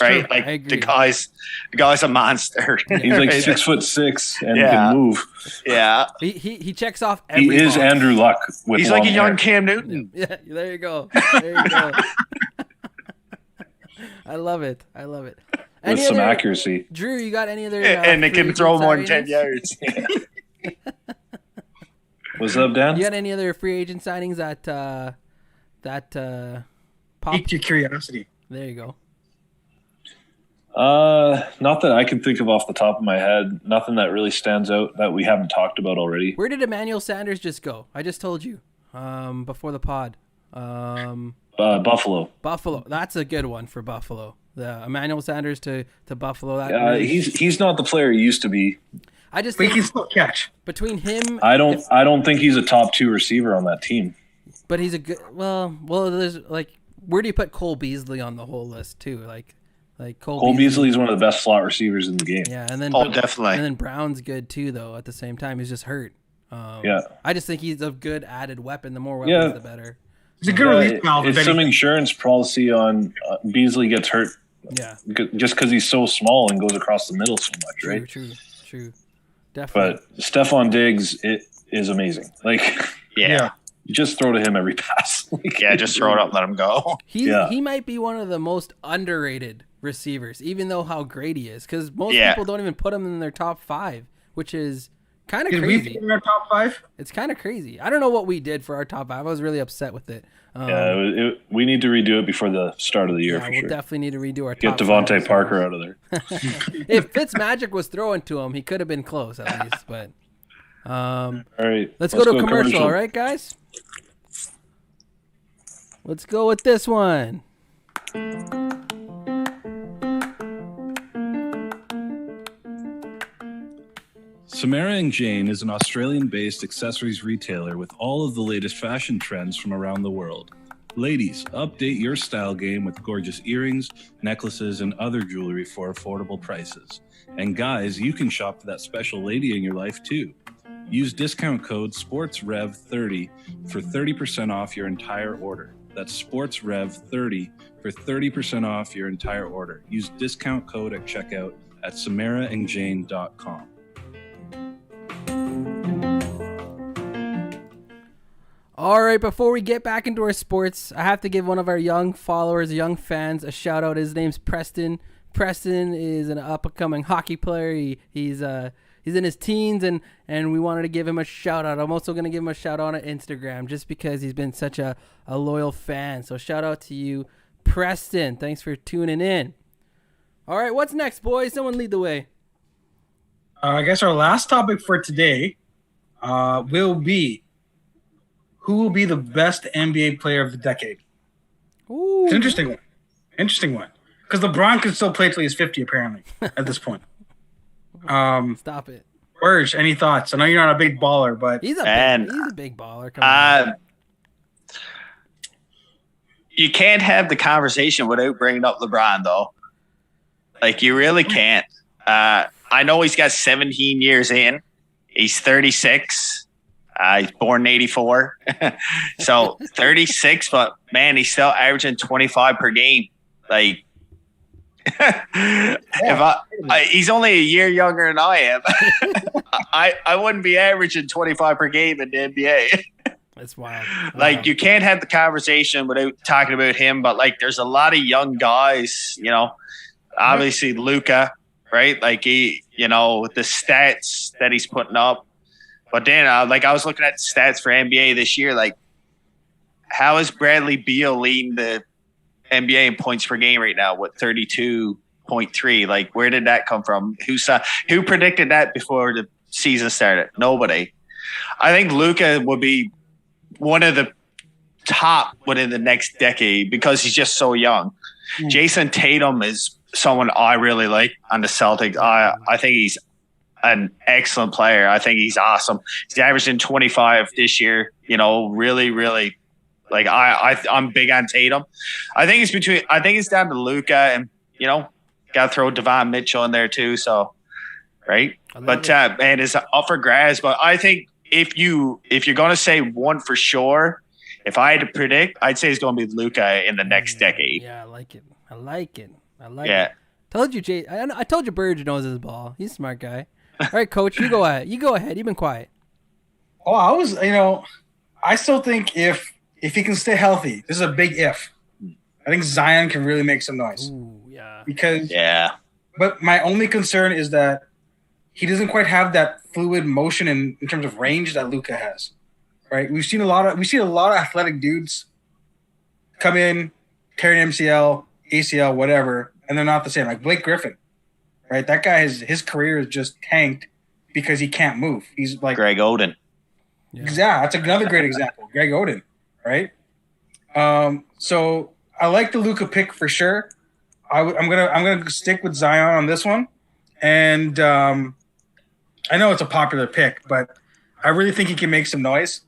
right? I Like agree. the guy's a monster. He's like Right? 6'6" and Yeah. can move. Yeah. He checks off every He is box. Andrew Luck with He's long like a hair. young Cam Newton. Yeah, there you go. There you go. I love it. with Any some other- accuracy. Drew, you got any other? And they free can throw agent more than 10 signings? yards. What's up, Dan? You got any other free agent signings that pop? Piqued your curiosity. There you go. Not that I can think of off the top of my head. Nothing that really stands out that we haven't talked about already. Where did Emmanuel Sanders just go? I just told you before the pod. Buffalo. Buffalo. That's a good one for Buffalo. The Emmanuel Sanders to Buffalo. That He's not the player he used to be. I just But he think can still catch. between him, I don't think he's a top 2 receiver on that team. but he's a good. Well, there's like, where do you put Cole Beasley on the whole list too? Like Cole Beasley is one of the best slot receivers in the game. Yeah, and then Definitely. And then Brown's good too, though. At the same time, he's just hurt. Yeah. I just think he's a good added weapon. The more weapons, the better. He's a good release valve. It's if some anything. insurance policy on Beasley gets hurt Yeah, just because he's so small and goes across the middle so much, true, right? true. Definitely. But Stephon Diggs is amazing. Like, Yeah. you just throw to him every pass. Yeah, just throw it up, let him go. He might be one of the most underrated receivers, even though how great he is. Because most people don't even put him in their top 5, which is kind of Did we crazy. put him in our top 5? It's kind of crazy. I don't know what we did for our top 5. I was really upset with it. We need to redo it before the start of the year Yeah, for we'll sure. definitely need to redo our Get top 5 Devontae receivers. Parker out of there. If Fitzmagic was throwing to him, he could have been close at least. But All right. let's go to a commercial, all right, guys? Let's go with this one. Samara and Jane is an Australian-based accessories retailer with all of the latest fashion trends from around the world. Ladies, update your style game with gorgeous earrings, necklaces, and other jewelry for affordable prices. And guys, you can shop for that special lady in your life too. Use discount code SPORTSREV30 for 30% off your entire order. That's SPORTSREV30 for 30% off your entire order. Use discount code at checkout at samaraandjane.com. All right, before we get back into our sports, I have to give one of our young followers, young fans, a shout out. His name's Preston. Preston is an up-and-coming hockey player. He's in his teens, and we wanted to give him a shout out. I'm also going to give him a shout out on Instagram just because he's been such a loyal fan. So shout out to you, Preston. Thanks for tuning in. All right, what's next, boys? Someone lead the way. I guess our last topic for today will be who will be the best NBA player of the decade. Ooh. It's an interesting one. Because LeBron can still play till he's 50, apparently, at this point. Stop it. Burge, any thoughts? I know you're not a big baller, but He's a big baller. Come on. You can't have the conversation without bringing up LeBron, though. Like, you really can't. I know he's got 17 years in. He's 36. He's born in 84. So 36, but man, he's still averaging 25 per game. Like, he's only a year younger than I am. I wouldn't be averaging 25 per game in the NBA. That's wild. Like, you can't have the conversation without talking about him, but like, there's a lot of young guys, obviously Luka, right? Like, he, with the stats that he's putting up, But then, I was looking at stats for NBA this year. Like, how is Bradley Beal leading the NBA in points per game right now with 32.3? Like, where did that come from? Who predicted that before the season started? Nobody. I think Luka will be one of the top within the next decade because he's just so young. Jason Tatum is someone I really like on the Celtics. I think he's an excellent player. I think he's awesome. He's averaging 25 this year. Really, really. Like I'm big on Tatum. I think it's down to Luka, and got to throw Devon Mitchell in there too. So, right. But man, it's up for grabs. But I think if you're gonna say one for sure, if I had to predict, I'd say it's gonna be Luka in the next decade. Yeah, I like it. Yeah. Told you, Jay. I told you, Burge knows his ball. He's a smart guy. All right, Coach, you go ahead. You've been quiet. Oh, I still think if he can stay healthy, this is a big if. I think Zion can really make some noise. Ooh, yeah. But my only concern is that he doesn't quite have that fluid motion in terms of range that Luka has. Right? We've seen a lot of athletic dudes come in, tear an MCL, ACL, whatever, and they're not the same. Like Blake Griffin. Right? That guy his career is just tanked because he can't move. He's like Greg Oden. Yeah, that's another great example. Greg Oden, right? So I like the Luka pick for sure. I'm gonna stick with Zion on this one, and I know it's a popular pick, but I really think he can make some noise,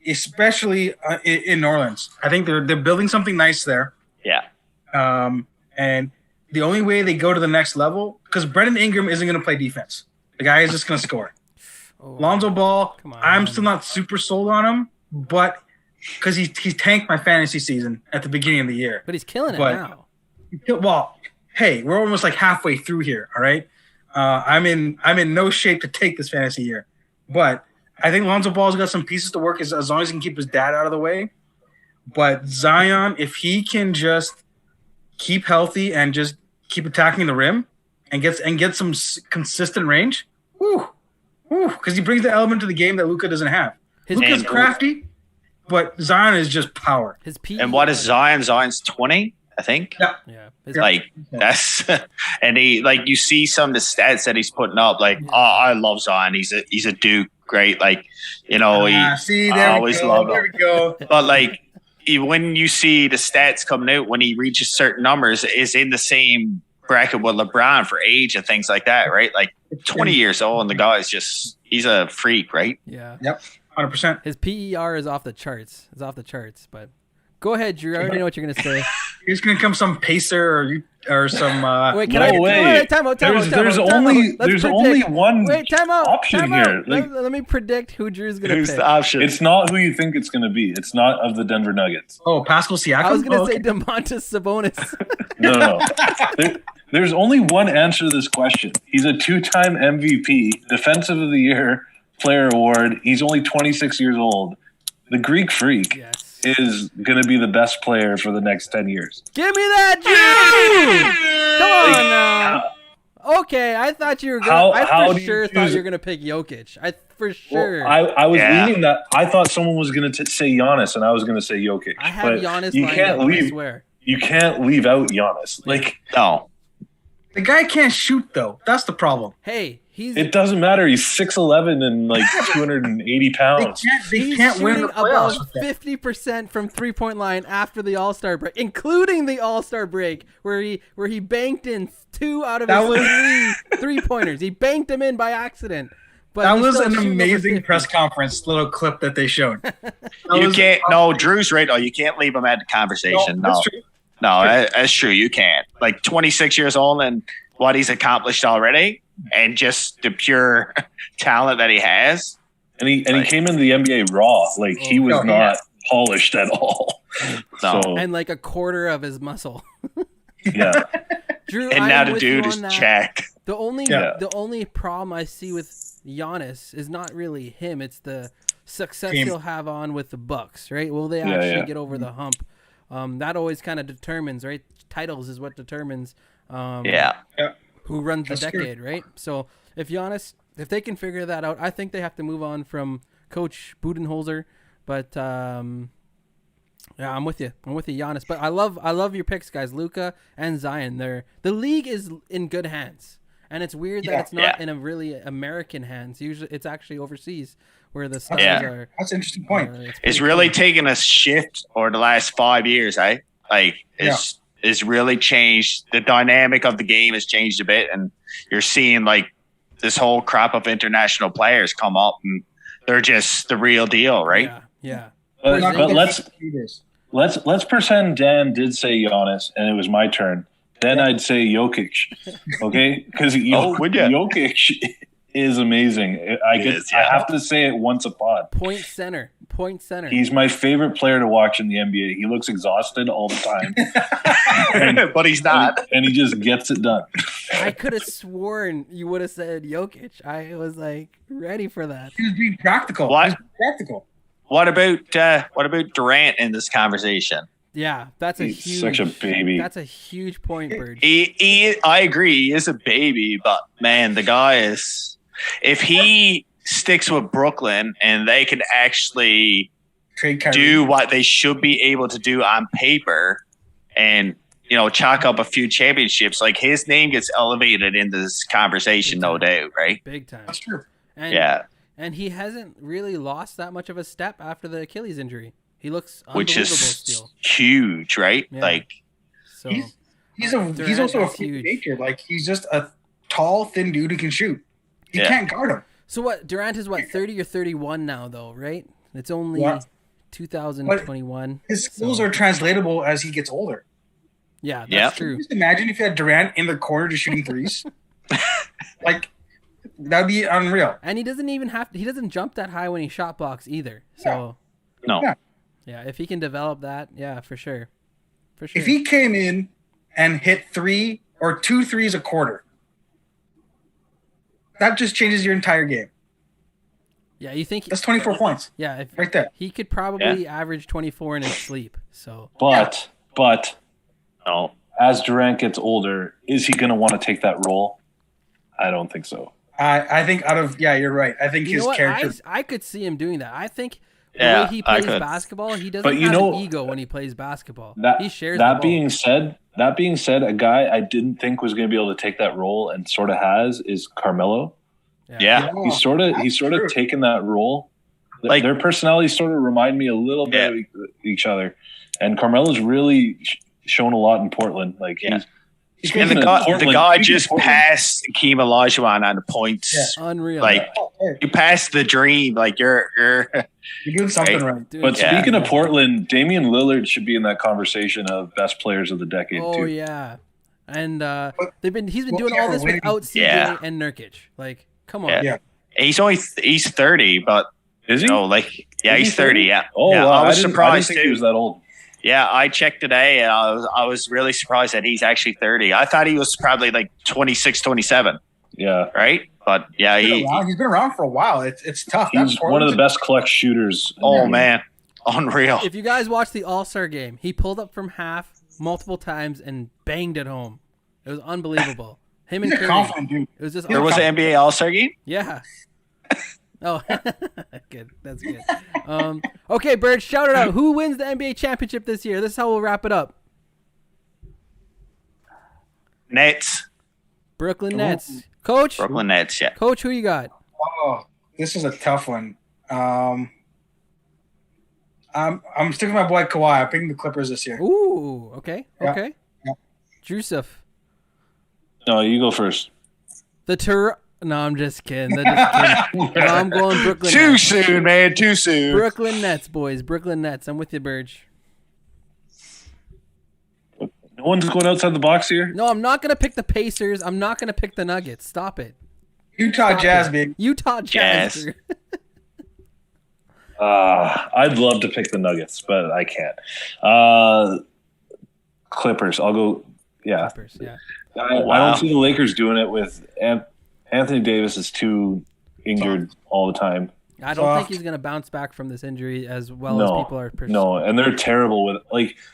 especially in New Orleans. I think they're building something nice there. Yeah. And the only way they go to the next level, because Brendan Ingram isn't going to play defense. The guy is just going to score. Lonzo Ball, I'm still not super sold on him, but because he tanked my fantasy season at the beginning of the year. But he's killing it now. Well, hey, we're almost like halfway through here, all right? I'm in no shape to take this fantasy year. But I think Lonzo Ball's got some pieces to work as long as he can keep his dad out of the way. But Zion, if he can just keep healthy and just keep attacking the rim and get some consistent range, because he brings the element to the game that Luka doesn't have. Luka's crafty, but Zion is just power. And what is Zion? Zion's 20, I think. Yeah. That's and he you see some of the stats that he's putting up. I love Zion. He's a Duke, great. I always love him. There we go. But when you see the stats coming out when he reaches certain numbers, is in the same bracket with LeBron for age and things like that, right? 20 years old, and the guy is he's a freak, right? Yeah. Yep. 100%. His PER is off the charts. But go ahead, Drew. I already know what you're gonna say. He's gonna come some pacer or some. Wait, time out. There's only one option here. Let me predict who Drew's gonna pick. Who's the option? It's not who you think it's going to be. It's not of the Denver Nuggets. Oh, Pascal Siakam. I was gonna say DeMontis Sabonis. No. There's only one answer to this question. He's a 2-time MVP, Defensive of the Year, Player Award. He's only 26 years old. The Greek Freak is going to be the best player for the next 10 years. Give me that, Drew! Come on now. Okay, I thought you were going to thought you were going to pick Jokic. I was leaning that. I thought someone was going to say Giannis, and I was going to say Jokic. I had Giannis I swear. You can't leave out Giannis. No. The guy can't shoot, though. That's the problem. Hey, it doesn't matter. He's 6'11" and 280 pounds. They can't win the playoffs above 50% from 3-point line after the All-Star break, including the All-Star break where he banked in 2 out of his 3 pointers. He banked them in by accident. But that was an amazing press conference little clip that they showed. Drew's right. Oh, you can't leave him at the conversation. No, that's true. No, that's true. You can't. 26 years old and what he's accomplished already, and just the pure talent that he has. And he came into the NBA raw. He was not polished at all. No. So, and a quarter of his muscle. Yeah. Drew, and now the dude is jacked. The only problem I see with Giannis is not really him. It's the success he'll have on with the Bucks, right? Will they actually get over the hump? That always kind of determines, right? Titles is what determines who runs the decade, right? So if Giannis if they can figure that out, I think they have to move on from Coach Budenholzer. But yeah, I'm with you. I'm with you, Giannis. But I love your picks, guys. Luka and Zion. The league is in good hands, and it's weird that it's not in a really American hands. Usually, it's actually overseas where the stars are. That's an interesting point. It's really taken a shift over the last 5 years, eh? Like it's really changed. The dynamic of the game has changed a bit, and you're seeing like this whole crop of international players come up, and they're just the real deal, right? Yeah. But let's pretend Dan did say Giannis, and it was my turn. Then I'd say Jokic, okay? Because Jokic is amazing. I have to say it once a pod. Point center. He's my favorite player to watch in the NBA. He looks exhausted all the time, but he's not, and he just gets it done. I could have sworn you would have said Jokic. I was like ready for that. He was being practical. What about Durant in this conversation? Yeah, He's such a baby. That's a huge point, Burge. I agree. He is a baby, but man, the guy is. If he sticks with Brooklyn and they can actually do what they should be able to do on paper, and chalk up a few championships, like his name gets elevated in this conversation, no doubt, right? Big time. That's true. And he hasn't really lost that much of a step after the Achilles injury. He looks unbelievable, which is still huge, right? Yeah. Like, so he's also a freak of nature. Like, he's just a tall, thin dude who can shoot. You can't guard him. So what? Durant is 30 or 31 now, though, right? It's only 2021. But his skills are translatable as he gets older. Yeah, that's true. Just imagine if you had Durant in the corner just shooting threes. Like, that'd be unreal. And he doesn't even he doesn't jump that high when he shot blocks either. So yeah, if he can develop that, for sure. If he came in and hit 3 or 2 threes a quarter, that just changes your entire game. Yeah, you think that's 24 points? Yeah, right there. He could probably average 24 in his sleep. So, but as Durant gets older, is he going to want to take that role? I don't think so. I think you're right. I think his character. I could see him doing that. I think the way he plays basketball, he doesn't have an ego when he plays basketball. He shares the ball. That being said, a guy I didn't think was going to be able to take that role and sort of has is Carmelo. Yeah. He's sort of taken that role. Like, their personalities sort of remind me a little bit of each other, and Carmelo's really shown a lot in Portland. Like and the guy just passed Hakeem Olajuwon on the points. Yeah. Unreal. Like, you passed the dream. Like, you're doing something right. Dude, but speaking of Portland, Damian Lillard should be in that conversation of best players of the decade too. Oh yeah, and he's been doing all this without CJ and Nurkic. Like, come on. Yeah. He's 30, but is he? He's 30. Yeah. Oh, yeah, wow. I was surprised I didn't think he was that old. Yeah, I checked today, and I was really surprised that he's actually 30. I thought he was probably like 26, 27. Yeah. Right? But yeah, he's been around for a while. It's tough. He's one of the best clutch shooters. Oh man, unreal! If you guys watch the All-Star game, he pulled up from half multiple times and banged it home. It was unbelievable. Him and Curry. Confident dude. It was just there was an NBA All-Star game. Yeah. Oh, good. That's good. Okay, Burge, shout it out. Who wins the NBA championship this year? This is how we'll wrap it up. Nets. Brooklyn Nets. Coach? Brooklyn Nets, yeah. Coach, who you got? Oh, this is a tough one. I'm sticking with my boy Kawhi. I'm picking the Clippers this year. Ooh, okay. Okay. Yeah. Joseph. No, you go first. No, I'm just kidding. No, I'm going Brooklyn Too Nets. soon, man. Too soon. Brooklyn Nets, boys. Brooklyn Nets. I'm with you, Burge. No one's going outside the box here? No, I'm not going to pick the Pacers. I'm not going to pick the Nuggets. Stop it. Utah Jazz, baby. Utah Jazz. I'd love to pick the Nuggets, but I can't. Clippers. I'll go. Yeah. Clippers, yeah. I don't see the Lakers doing it with Anthony Davis is too injured all the time. I don't think he's going to bounce back from this injury as well as people are pursuing. No, and they're terrible with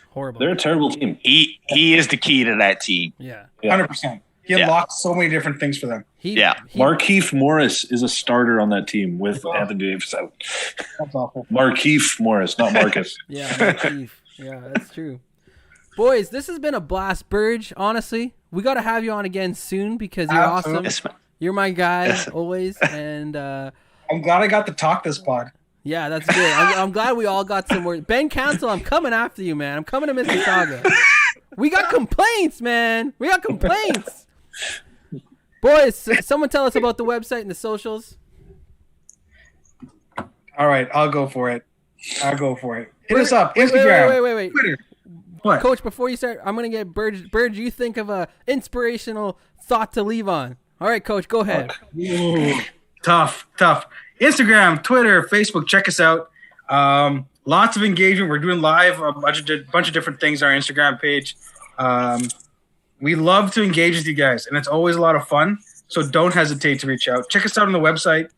horrible. They're a terrible team. He is the key to that team. Yeah. 100%. He unlocks so many different things for them. Markeith Morris is a starter on that team with Anthony Davis out. That's awful. Markeith Morris, not Marcus. Markeith. Yeah, that's true. Boys, this has been a blast. Burge, honestly, we got to have you on again soon because you're awesome. You're my guy always. And I'm glad I got to talk this pod. Yeah, that's good. I'm glad we all got some words. Ben Council, I'm coming after you, man. I'm coming to Mississauga. We got complaints, man. We got complaints. Boys, someone tell us about the website and the socials. All right, I'll go for it. Hit us up. Instagram. Wait. Twitter. What? Coach, before you start, I'm going to get Burge. Burge, you think of a inspirational thought to leave on. All right, Coach, go ahead. Ooh, tough. Instagram, Twitter, Facebook, check us out. Lots of engagement. We're doing live a bunch of different things on our Instagram page. We love to engage with you guys, and it's always a lot of fun. So don't hesitate to reach out. Check us out on the website.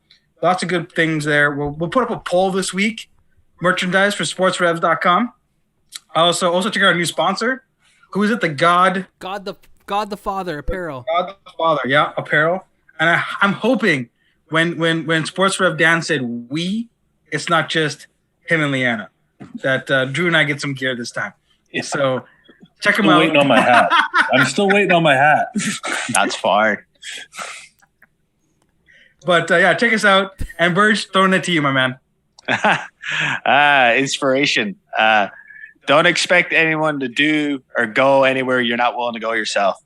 Lots of good things there. We'll put up a poll this week. Merchandise for sportsrevs.com. Also check out our new sponsor. Who is it? God the Father apparel. God the Father, yeah, apparel. And I'm hoping when Sports Rev Dan said we, it's not just him and Leanna. That Drew and I get some gear this time. Yeah. So check them out. Waiting on my hat. I'm still waiting on my hat. That's fine. But check us out. And Burge, throwing it to you, my man. Inspiration. Don't expect anyone to do or go anywhere you're not willing to go yourself.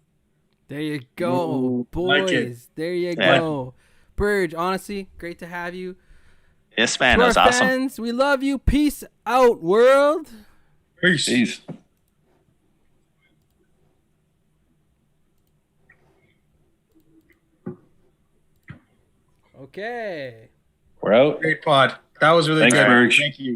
There you go, Ooh, boys. like there you go. Burge, honestly, great to have you. Yes, man. To That was our awesome. fans, we love you. Peace out, world. Peace. Okay. We're out. Great pod. That was really Thanks, good. Burge. Thank you.